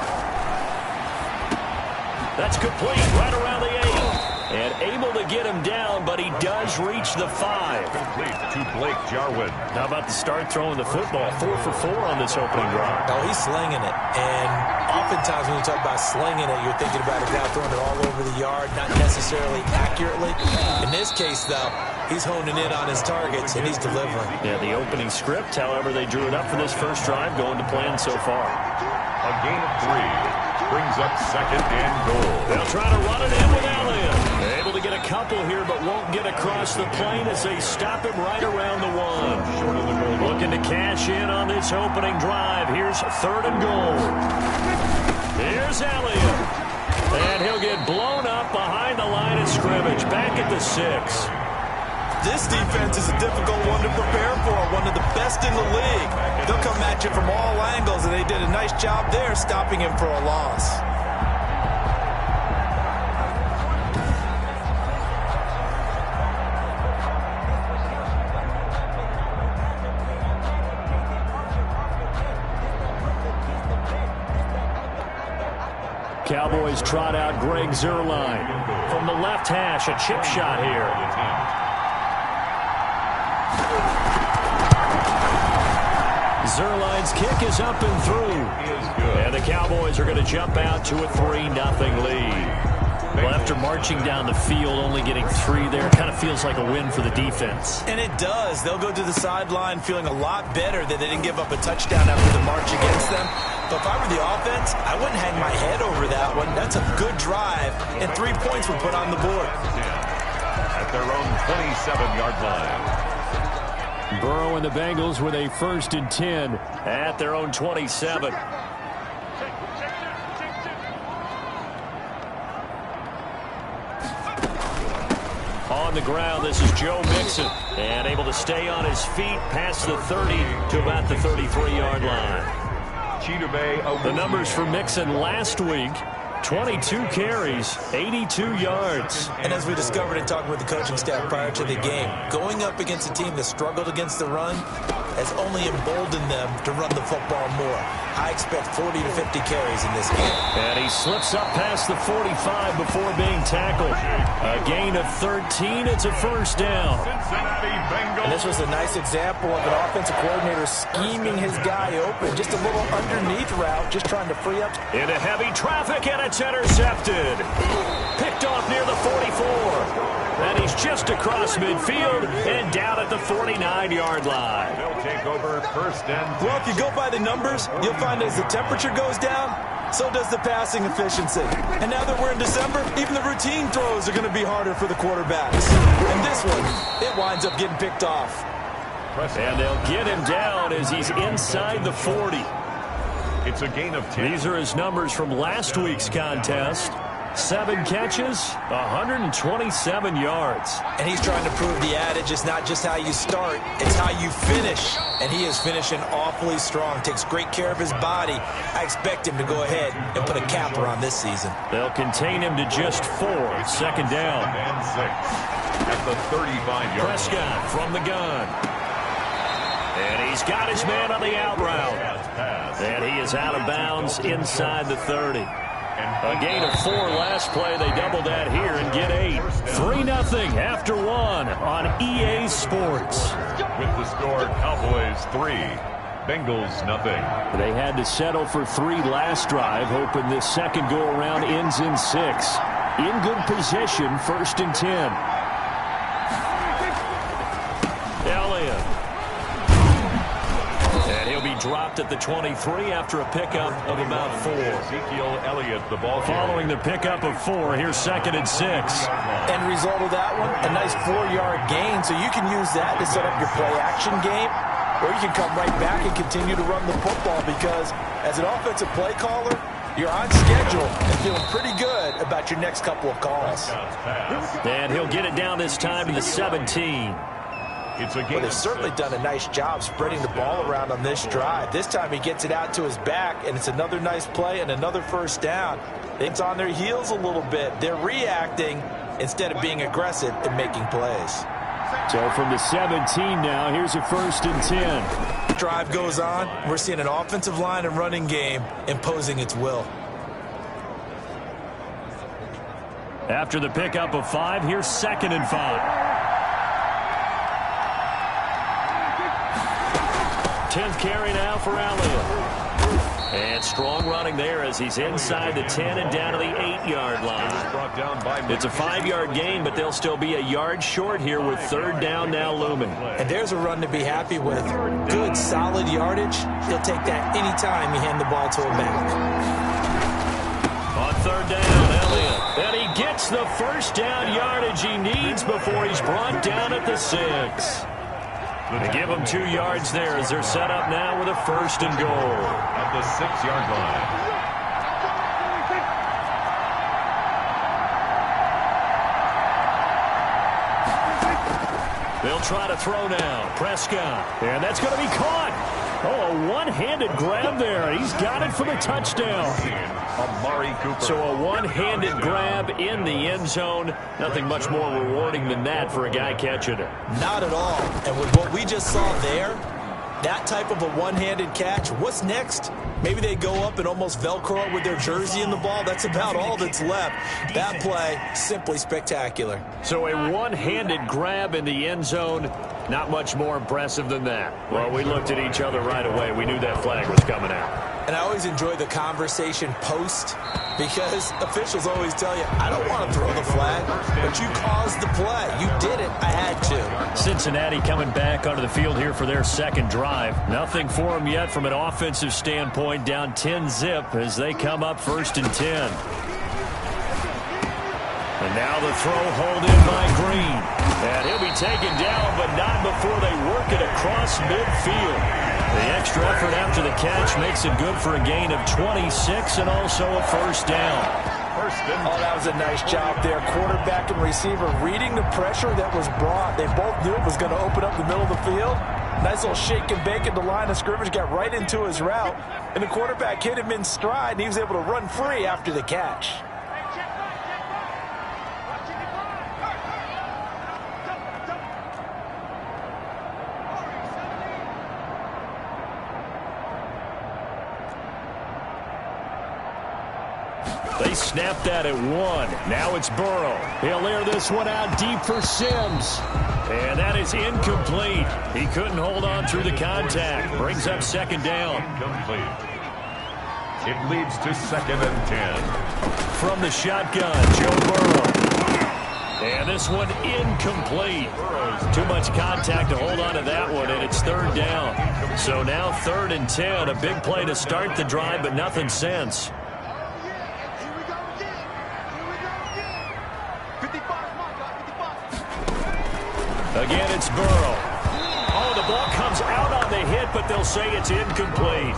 That's complete right around the 8. And able to get him down, but he does reach the 5. Complete to Blake Jarwin. How about the start throwing the football? 4 for 4 on this opening drive. Oh, he's slinging it. And oftentimes when you talk about slinging it, you're thinking about a guy throwing it all over the yard, not necessarily accurately. In this case, though, he's honing in on his targets, and he's delivering. Yeah, the opening script, however, they drew it up for this first drive, going to plan so far. A gain of 3. Brings up 2nd and goal. They'll try to run it in with Elliott. Able to get a couple here, but won't get across the plane as they stop him right around the 1. Looking to cash in on this opening drive. Here's 3rd and goal. Here's Elliott. And he'll get blown up behind the line of scrimmage. Back at the 6. This defense is a difficult one to prepare for, one of the best in the league. They'll come at you from all angles, and they did a nice job there stopping him for a loss. Cowboys trot out Greg Zuerlein. From the left hash, a chip shot here. Zuerlein's kick is up and through. And the Cowboys are going to jump out to a 3-0 lead. Well, after marching down the field, only getting 3 there, kind of feels like a win for the defense. And it does. They'll go to the sideline feeling a lot better that they didn't give up a touchdown after the march against them. But if I were the offense, I wouldn't hang my head over that one. That's a good drive, and 3 points were put on the board. At their own 27-yard line. Burrow and the Bengals with a 1st and 10 at their own 27. On the ground, this is Joe Mixon. And able to stay on his feet past the 30 to about the 33-yard line. The numbers for Mixon last week: 22 carries, 82 yards. And as we discovered in talking with the coaching staff prior to the game, going up against a team that struggled against the run has only emboldened them to run the football more. I expect 40 to 50 carries in this game. And he slips up past the 45 before being tackled. A gain of 13. It's a 1st down. And this was a nice example of an offensive coordinator scheming his guy open. Just a little underneath route, just trying to free up. Into heavy traffic, and it's intercepted. Picked off near the 44. And he's just across midfield and down at the 49-yard line. They'll take over 1st and 10. Well, if you go by the numbers, you'll find as the temperature goes down, so does the passing efficiency. And now that we're in December, even the routine throws are going to be harder for the quarterbacks. And this one, it winds up getting picked off. And they'll get him down as he's inside the 40. It's a gain of 10. These are his numbers from last week's contest. 7 catches, 127 yards. And he's trying to prove the adage is not just how you start, it's how you finish. And he is finishing awfully strong, takes great care of his body. I expect him to go ahead and put a capper on this season. They'll contain him to just 4. 2nd down. And 6 at the 35-yard line. Prescott from the gun. And he's got his man on the out route. And he is out of bounds inside the 30. A gain of 4 last play. They double that here and get 8. 3-0 after 1 on EA Sports. With the score, Cowboys 3, Bengals 0. They had to settle for 3 last drive, hoping this second go-around ends in 6. In good position, 1st and 10. Elliott. And he'll be dropped at the 23 after a pickup of about 4. Ezekiel Elliott, the ball Following the pickup of 4, here's 2nd and 6. End result of that one, a nice 4-yard gain, so you can use that to set up your play-action game, or you can come right back and continue to run the football because as an offensive play caller, you're on schedule and feeling pretty good about your next couple of calls. And he'll get it down this time to the 17. But they've certainly done a nice job spreading the ball around on this drive. This time he gets it out to his back, and it's another nice play and another 1st down. It's on their heels a little bit. They're reacting instead of being aggressive and making plays. So from the 17 now, here's a 1st and 10. Drive goes on. We're seeing an offensive line and running game imposing its will. After the pickup of 5, here's 2nd and 5. 10th carry now for Elliott. And strong running there as he's inside the 10 and down to the 8-yard line. It's a 5-yard gain, but they'll still be a yard short here with 3rd down now looming. And there's a run to be happy with. Good, solid yardage. He'll take that anytime you hand the ball to him back. On 3rd down, Elliott. And he gets the 1st down yardage he needs before he's brought down at the 6. They give them 2 yards there as they're set up now with a 1st and goal. At the 6-yard line. They'll try to throw now. Prescott. And that's going to be caught. Oh, a one-handed grab there. He's got it for the touchdown. Amari Cooper. So a one-handed grab in the end zone. Nothing much more rewarding than that for a guy catching it. Not at all. And with what we just saw there, that type of a one-handed catch, what's next? Maybe they go up and almost Velcro it with their jersey in the ball. That's about all that's left. That play, simply spectacular. So a one-handed grab in the end zone. Not much more impressive than that. Well, we looked at each other right away. We knew that flag was coming out. And I always enjoy the conversation post because officials always tell you, I don't want to throw the flag, but you caused the play. You did it. I had to. Cincinnati coming back onto the field here for their second drive. Nothing for them yet from an offensive standpoint, down 10-zip as they come up 1st and 10. And now the throw hauled in by Green. And he'll be taken down, but not before they work it across midfield. The extra effort after the catch makes it good for a gain of 26 and also a 1st down. Oh, that was a nice job there. Quarterback and receiver reading the pressure that was brought. They both knew it was going to open up the middle of the field. Nice little shake and bake at the line of scrimmage, got right into his route. And the quarterback hit him in stride, and he was able to run free after the catch. They snapped that at 1. Now it's Burrow. He'll air this one out deep for Sims. And that is incomplete. He couldn't hold on through the contact. Brings up 2nd down. Incomplete. It leads to 2nd and 10. From the shotgun, Joe Burrow. And this one incomplete. Too much contact to hold on to that one, and it's 3rd down. So now 3rd and 10. A big play to start the drive, but nothing since. Again, it's Burrow. Oh, the ball comes out on the hit, but they'll say it's incomplete.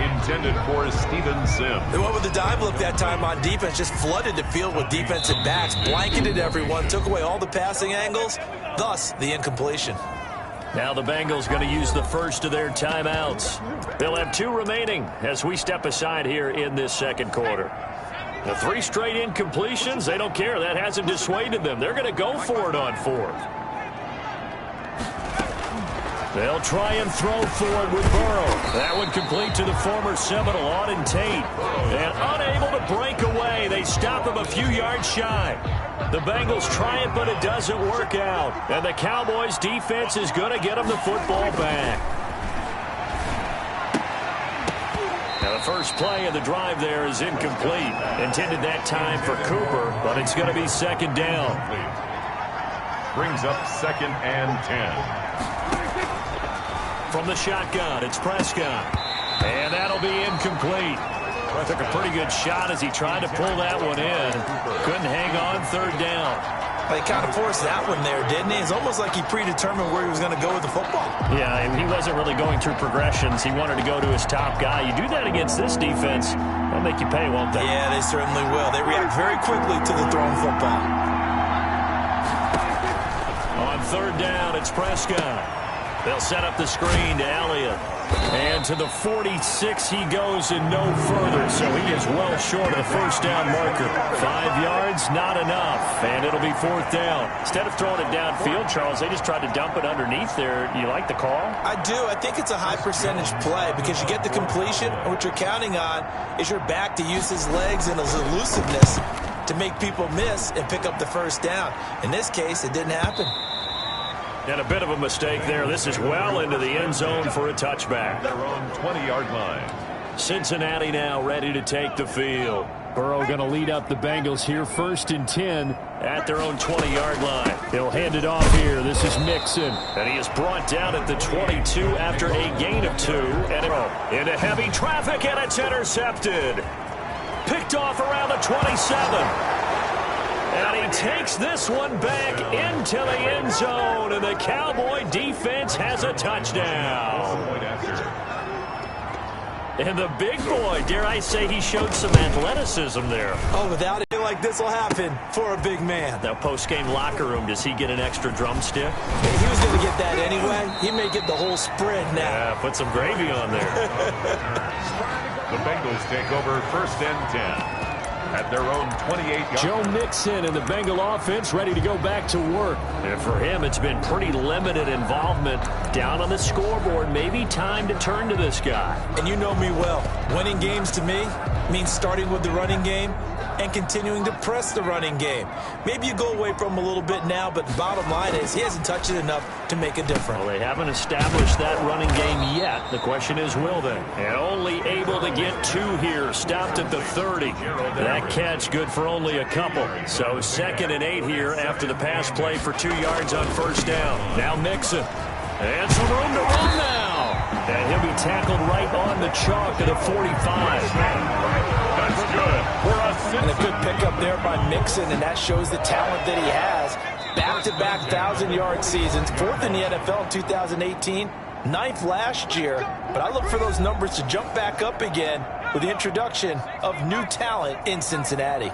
Intended for Steven Sims. They went with the dive look that time on defense, just flooded the field with defensive backs, blanketed everyone, took away all the passing angles, thus the incompletion. Now the Bengals going to use the first of their timeouts. They'll have 2 remaining as we step aside here in this 2nd quarter. The 3 straight incompletions, they don't care. That hasn't dissuaded them. They're going to go for it on 4th. They'll try and throw for it with Burrow. That one complete to the former Seminole, Auden Tate. And unable to break away. They stop him a few yards shy. The Bengals try it, but it doesn't work out. And the Cowboys' defense is going to get them the football back. Now the first play of the drive there is incomplete. Intended that time for Cooper, but it's going to be 2nd down. Brings up 2nd and 10. From the shotgun, it's Prescott. And that'll be incomplete. Took a pretty good shot as he tried to pull that one in. Couldn't hang on 3rd down. They kind of forced that one there, didn't he? It's almost like he predetermined where he was going to go with the football. Yeah, he wasn't really going through progressions. He wanted to go to his top guy. You do that against this defense, they'll make you pay, won't they? Yeah, they certainly will. They react very quickly to the thrown football. On 3rd down, it's Prescott. They'll set up the screen to Elliott. And to the 46 he goes and no further. So he is well short of the 1st down marker. 5 yards, not enough. And it'll be 4th down. Instead of throwing it downfield, Charles, they just tried to dump it underneath there. You like the call? I do. I think it's a high percentage play because you get the completion. And what you're counting on is your back to use his legs and his elusiveness to make people miss and pick up the 1st down. In this case, it didn't happen. And a bit of a mistake there. This is well into the end zone for a touchback. Their own 20-yard line. Cincinnati now ready to take the field. Burrow going to lead up the Bengals here, 1st and 10. At their own 20-yard line. He'll hand it off here. This is Mixon. And he is brought down at the 22 after a gain of 2. And into heavy traffic, and it's intercepted. Picked off around the 27. And he takes this one back into the end zone, and the Cowboy defense has a touchdown. And the big boy, dare I say, he showed some athleticism there. Oh, without it, like this will happen for a big man. Now, post-game locker room, does he get an extra drumstick? Hey, he was going to get that anyway. He may get the whole spread now. Yeah, put some gravy on there. The Bengals take over 1st and 10. At their own 28-yard. Joe Mixon and the Bengal offense ready to go back to work. And for him, it's been pretty limited involvement down on the scoreboard. Maybe time to turn to this guy. And you know me well. Winning games to me means starting with the running game and continuing to press the running game. Maybe you go away from him a little bit now, but the bottom line is he hasn't touched it enough to make a difference. Well, they haven't established that running game yet. The question is, will they? And only able to get 2 here. Stopped at the 30. That catch good for only a couple. So 2nd and 8 here after the pass play for 2 yards on first down. Now Mixon. And some room to run now. And he'll be tackled right on the chalk of the 45. That's good. And a good pickup there by Mixon, and that shows the talent that he has. Back-to-back 1,000-yard seasons, 4th in the NFL in 2018, 9th last year. But I look for those numbers to jump back up again with the introduction of new talent in Cincinnati.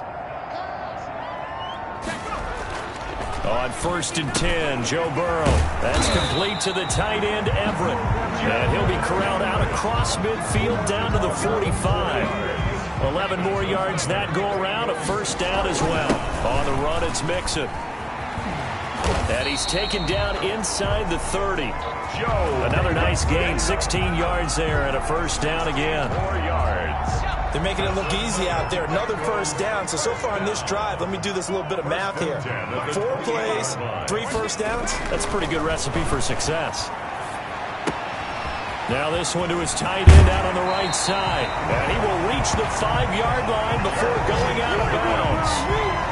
On 1st and 10, Joe Burrow. That's complete to the tight end, Everett. And he'll be corralled out across midfield down to the 45. 11 more yards that go around, a first down as well. On the run, it's Mixon. And he's taken down inside the 30. Another nice gain, 16 yards there, and a first down again. 4 yards. They're making it look easy out there. Another first down. So far in this drive, let me do this little bit of math here. 4 plays, 3 first downs. That's a pretty good recipe for success. Now this one to his tight end out on the right side. And he will reach the 5-yard line before going out of bounds.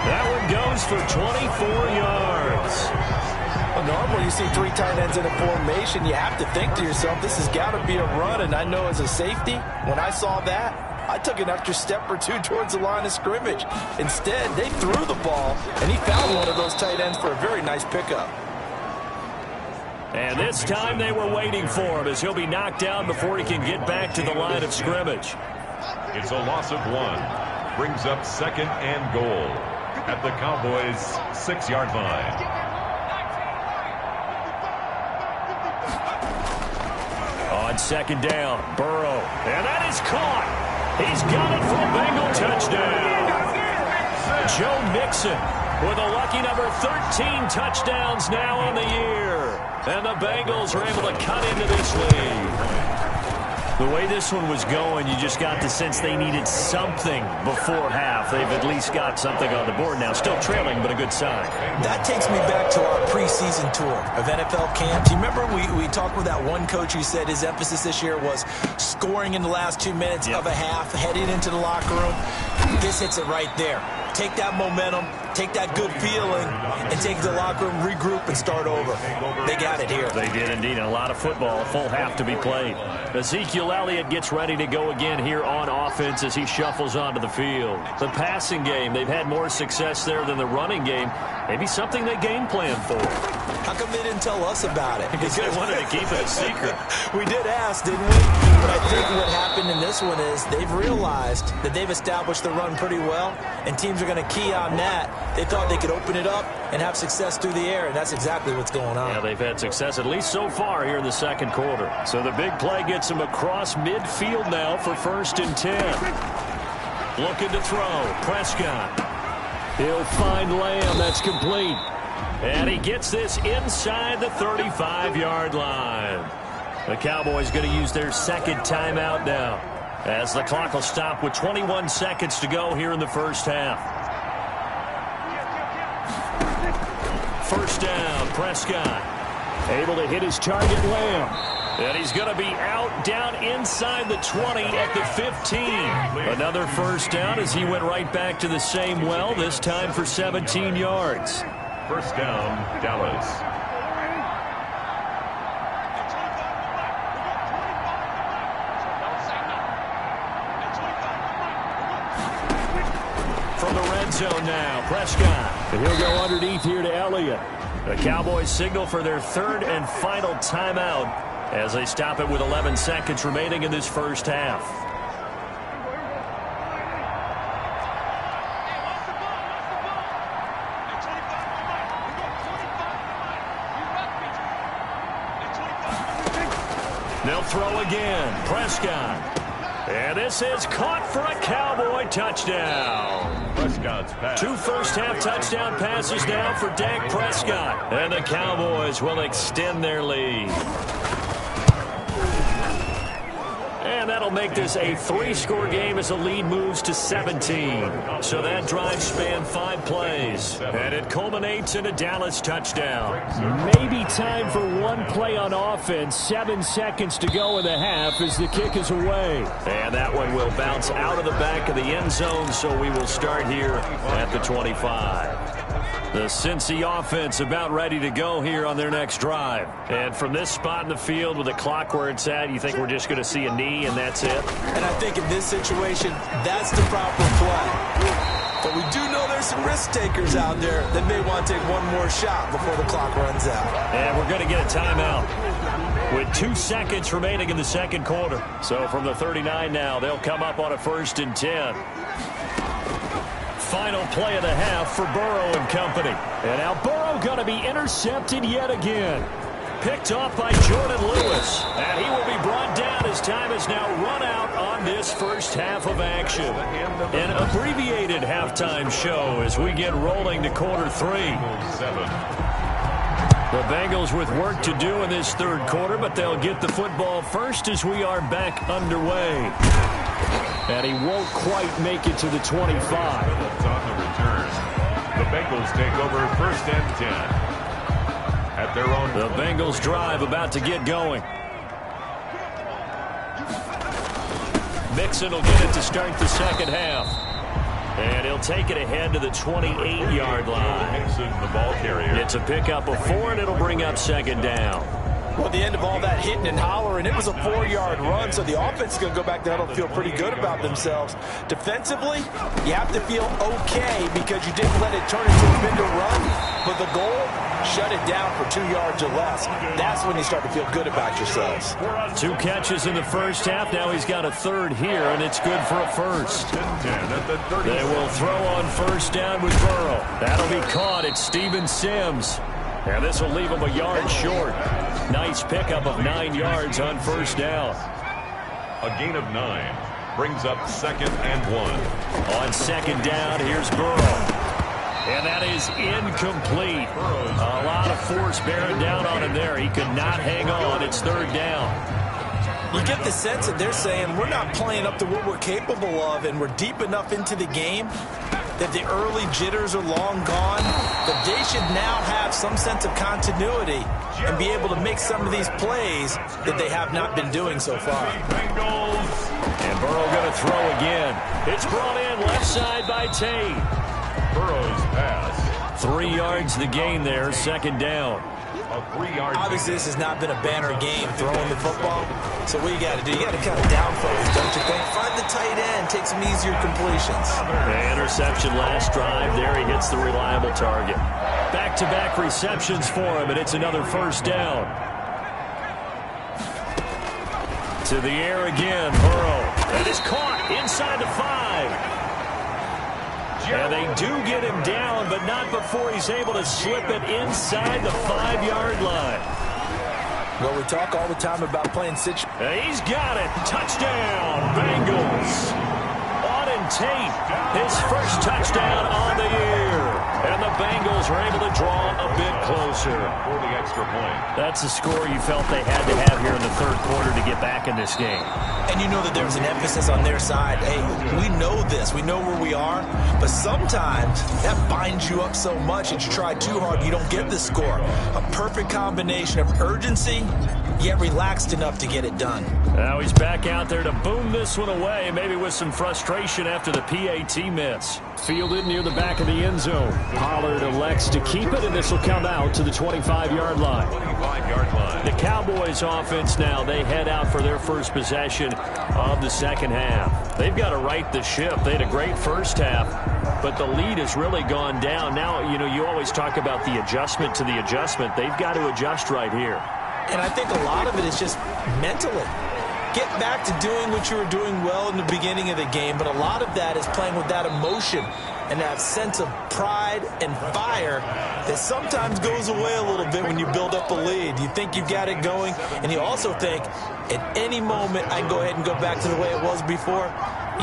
That one goes for 24 yards. Well, normally you see 3 tight ends in a formation. You have to think to yourself, this has got to be a run. And I know as a safety, when I saw that, I took an extra step or 2 towards the line of scrimmage. Instead, they threw the ball, and he found one of those tight ends for a very nice pickup. And this time they were waiting for him as he'll be knocked down before he can get back to the line of scrimmage. It's a loss of 1. Brings up 2nd and goal at the Cowboys' 6-yard line. On 2nd down, Burrow. And that is caught. He's got it for a Bengal touchdown. Joe Mixon with a lucky number 13 touchdowns now on the year. And the Bengals are able to cut into this lead. The way this one was going, you just got the sense they needed something before half. They've at least got something on the board now. Still trailing, but a good sign. That takes me back to our preseason tour of NFL camps. You remember we talked with that one coach who said his emphasis this year was scoring in the last 2 minutes of a half, heading into the locker room. This hits it right there. Take that momentum, take that good feeling, and take the locker room, regroup, and start over. They got it here. They did indeed. A lot of football, a full half to be played. Ezekiel Elliott gets ready to go again here on offense as he shuffles onto the field. The passing game, they've had more success there than the running game. Maybe something they game plan for. How come they didn't tell us about it? Because they wanted to keep it a secret. We did ask, didn't we? But I think what happened in this one is they've realized that they've established the run pretty well, and teams are going to key on that. They thought they could open it up and have success through the air, and that's exactly what's going on. Yeah, they've had success, at least so far, here in the second quarter. So the big play gets them across midfield now for 1st and 10. Looking to throw. Prescott. He'll find Lamb. That's complete. And he gets this inside the 35-yard line. The Cowboys going to use their 2nd timeout now, as the clock will stop with 21 seconds to go here in the first half. First down, Prescott. Able to hit his target, Lamb. And he's going to be out down inside the 20 at the 15. Another first down as he went right back to the same well, this time for 17 yards. First down, Dallas. From the red zone now, Prescott. And he'll go underneath here to Elliott. The Cowboys signal for their 3rd and final timeout as they stop it with 11 seconds remaining in this first half. They'll throw again. Prescott. And this is caught for a Cowboy touchdown. Prescott's pass. 2 first-half touchdown passes now for Dak Prescott. And the Cowboys will extend their lead. And that'll make this a 3-score game as the lead moves to 17. So that drive spanned 5 plays. And it culminates in a Dallas touchdown. Maybe time for one play on offense. 7 seconds to go in the half as the kick is away. And that one will bounce out of the back of the end zone, so we will start here at the 25. The Cincy offense about ready to go here on their next drive. And from this spot in the field with the clock where it's at, you think we're just going to see a knee and that's it? And I think in this situation, that's the proper play. But we do know there's some risk takers out there that may want to take one more shot before the clock runs out. And we're going to get a timeout with 2 seconds remaining in the second quarter. So from the 39 now, they'll come up on a 1st and 10. Final play of the half for Burrow and company. And now Burrow going to be intercepted yet again. Picked off by Jordan Lewis. And he will be brought down as time has now run out on this first half of action. An abbreviated halftime show as we get rolling to quarter 3. The Bengals with work to do in this third quarter, but they'll get the football first as we are back underway. And he won't quite make it to the 25. On the return, the Bengals take over 1st and 10 at their own. The Bengals drive about to get going. Mixon will get it to start the second half. And he'll take it ahead to the 28-yard line. Mixon, the ball carrier. It's a pickup of 4, and it'll bring up 2nd down. Well, at the end of all that hitting and hollering, it was a 4-yard run, so the offense is going to go back to huddle and feel pretty good about themselves. Defensively, you have to feel okay because you didn't let it turn into a bigger run, but the goal, shut it down for 2 yards or less. That's when you start to feel good about yourselves. 2 catches in the first half. Now he's got a 3rd here, and it's good for a 1st. They will throw on 1st down with Burrow. That'll be caught. It's Steven Sims. And this will leave him a yard short. Nice pickup of 9 yards on 1st down. A gain of 9 brings up 2nd and 1. On 2nd down, here's Burrow. And that is incomplete. A lot of force bearing down on him there. He could not hang on. It's 3rd down. You get the sense that they're saying we're not playing up to what we're capable of, and we're deep enough into the game that the early jitters are long gone, but they should now have some sense of continuity and be able to make some of these plays that they have not been doing so far. And Burrow going to throw again. It's brought in left side by Tate. Burrow's pass. 3 yards the gain there, 2nd down. A 3-yard. Obviously, this has not been a banner game throwing the football. So what you got to do, you got to kind of downfocus, don't you think? Find the tight end, take some easier completions. The interception last drive. There he hits the reliable target. Back-to-back receptions for him, and it's another 1st down. To the air again, Burrow. And it's caught inside the 5. And they do get him down, but not before he's able to slip it inside the 5-yard line. Well, we talk all the time about playing situation. He's got it. Touchdown, Bengals. Auden Tate, his first touchdown on the year. And the Bengals are able to draw a bit closer. For the extra point. That's the score you felt they had to have here in the third quarter to get back in this game. And you know that there's an emphasis on their side. Hey, we know this. We know where we are. But sometimes that binds you up so much that you try too hard, you don't get the score. A perfect combination of urgency, yet relaxed enough to get it done. Now he's back out there to boom this one away, maybe with some frustration after the PAT miss. Fielded near the back of the end zone. Pollard elects to keep it, and this will come out to the 25-yard line. 25-yard line. The Cowboys offense now, they head out for their first possession of the second half. They've got to right the ship. They had a great first half, but the lead has really gone down. Now, you know, you always talk about the adjustment to the adjustment. They've got to adjust right here. And I think a lot of it is just mentally. Get back to doing what you were doing well in the beginning of the game, but a lot of that is playing with that emotion and that sense of pride and fire that sometimes goes away a little bit when you build up a lead. You think you've got it going, and you also think at any moment I can go ahead and go back to the way it was before.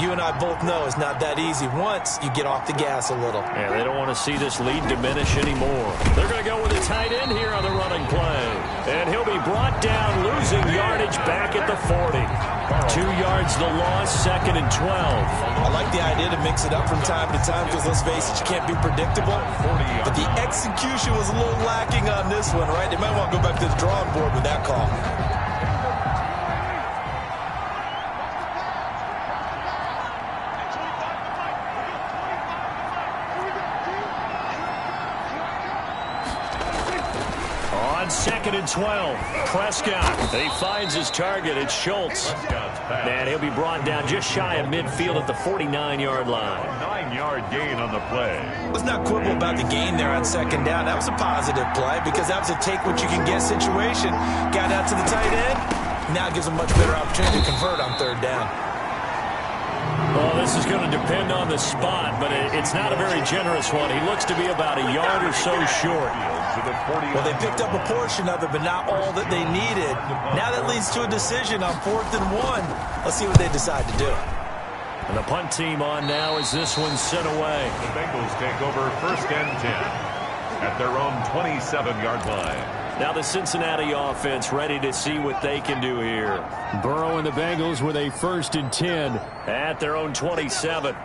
you and I both know it's not that easy once you get off the gas a little. Yeah, they don't want to see this lead diminish anymore. They're going to go with a tight end here on the running play. And he'll be brought down, losing yardage back at the 40. 2 yards the loss, 2nd and 12. I like the idea to mix it up from time to time because, let's face it, you can't be predictable. But the execution was a little lacking on this one, right? They might want to go back to the drawing board with that call. On 2nd and 12, Prescott. He finds his target. It's Schultz. And he'll be brought down just shy of midfield at the 49-yard line. 9-yard gain on the play. Let's not quibble about the gain there on 2nd down. That was a positive play because that was a take-what-you-can-get situation. Got out to the tight end. Now gives a much better opportunity to convert on 3rd down. Well, this is going to depend on the spot, but it's not a very generous one. He looks to be about a yard or so short. Well, they picked up a portion of it, but not all that they needed. Now that leads to a decision on 4th and 1. Let's see what they decide to do. And the punt team on now as this one's sent away. The Bengals take over 1st and 10 at their own 27-yard line. Now the Cincinnati offense ready to see what they can do here. Burrow and the Bengals with a 1st and 10 at their own 27.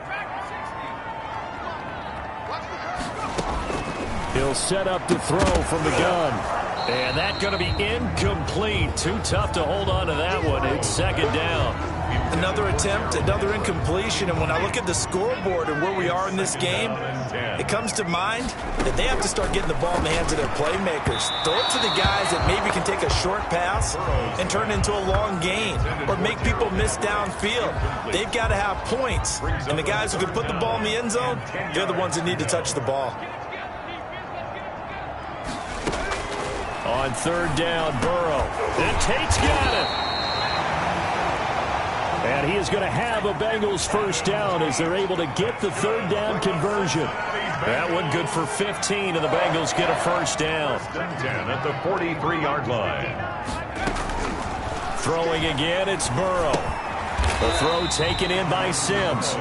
He'll set up to throw from the gun. And that's going to be incomplete. Too tough to hold on to that one. It's 2nd down. Another attempt, another incompletion, and when I look at the scoreboard and where we are in this game, it comes to mind that they have to start getting the ball in the hands of their playmakers. Throw it to the guys that maybe can take a short pass and turn it into a long gain or make people miss downfield. They've got to have points, and the guys who can put the ball in the end zone, they're the ones that need to touch the ball. On 3rd down, Burrow. And Tate's got it. And he is going to have a Bengals 1st down as they're able to get the 3rd down conversion. That one good for 15, and the Bengals get a 1st down. 10 at the 43-yard line. Throwing again, it's Burrow. The throw taken in by Sims.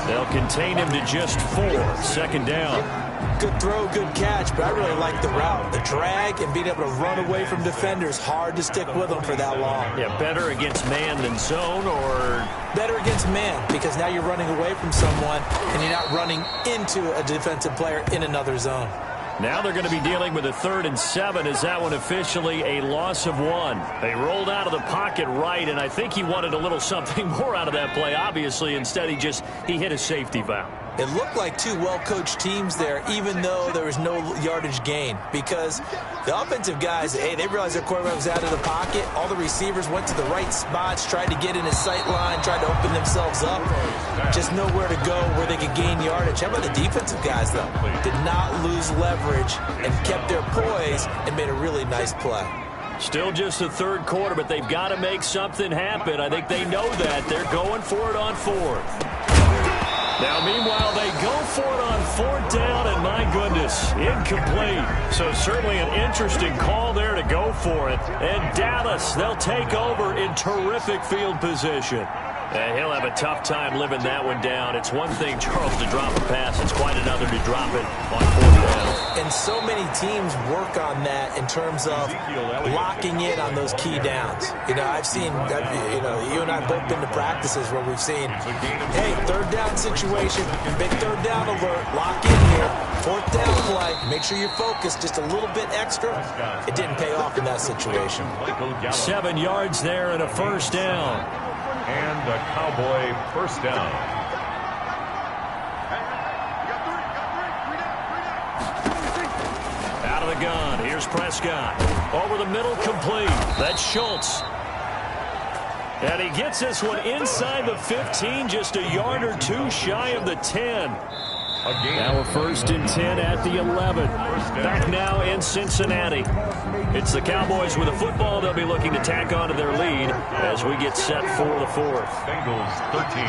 They'll contain him to just 4. 2nd down. Good throw, good catch, but I really like the route. The drag and being able to run away from defenders, hard to stick with them for that long. Yeah, better against man than zone, or? Better against man, because now you're running away from someone and you're not running into a defensive player in another zone. Now they're going to be dealing with a 3rd and 7. Is that one officially a loss of 1? They rolled out of the pocket right, and I think he wanted a little something more out of that play, obviously. Instead, he hit a safety foul. It looked like two well-coached teams there, even though there was no yardage gain, because the offensive guys, hey, they realized their quarterback was out of the pocket. All the receivers went to the right spots, tried to get in his sight line, tried to open themselves up. Just nowhere to go where they could gain yardage. How about the defensive guys, though? Did not lose leverage and kept their poise and made a really nice play. Still just the 3rd quarter, but they've got to make something happen. I think they know that. They're going for it on 4th. Now, meanwhile, they go for it on 4th down, and my goodness, incomplete. So certainly an interesting call there to go for it. And Dallas, they'll take over in terrific field position. And he'll have a tough time living that one down. It's one thing, Charles, to drop a pass. It's quite another to drop it on 4th down. And so many teams work on that in terms of locking in on those key downs. You know, I've seen, you and I have both been to practices where we've seen, hey, 3rd down situation, big 3rd down alert, lock in here, 4th down play, make sure you're focused just a little bit extra. It didn't pay off in that situation. 7 yards there and a 1st down. And a Cowboy 1st down. Out of the gun, here's Prescott. Over the middle, complete. That's Schultz. And he gets this one inside the 15, just a yard or 2 shy of the 10. Now a 1st and 10 at the 11. Back now in Cincinnati. It's the Cowboys with a football. They'll be looking to tack onto their lead as we get set for the 4th. Bengals 13.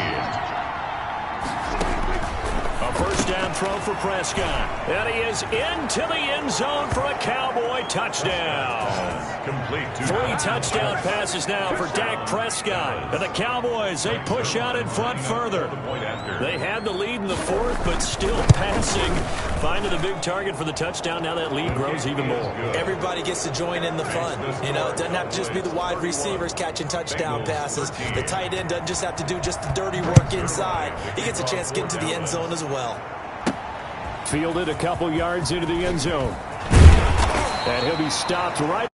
A first down throw for Prescott. And he is into the end zone for a Cowboy touchdown. Complete to 3 touchdown passes now for Dak Prescott. And the Cowboys, they push out in front further. They had the lead in the fourth, but still passing. Finding the big target for the touchdown. Now that lead grows even more. Everybody gets to join in the fun. You know, it doesn't have to just be the wide receivers catching touchdown passes. The tight end doesn't just have to do just the dirty work inside. He gets a chance to get into the end zone as well. Fielded a couple yards into the end zone. And he'll be stopped right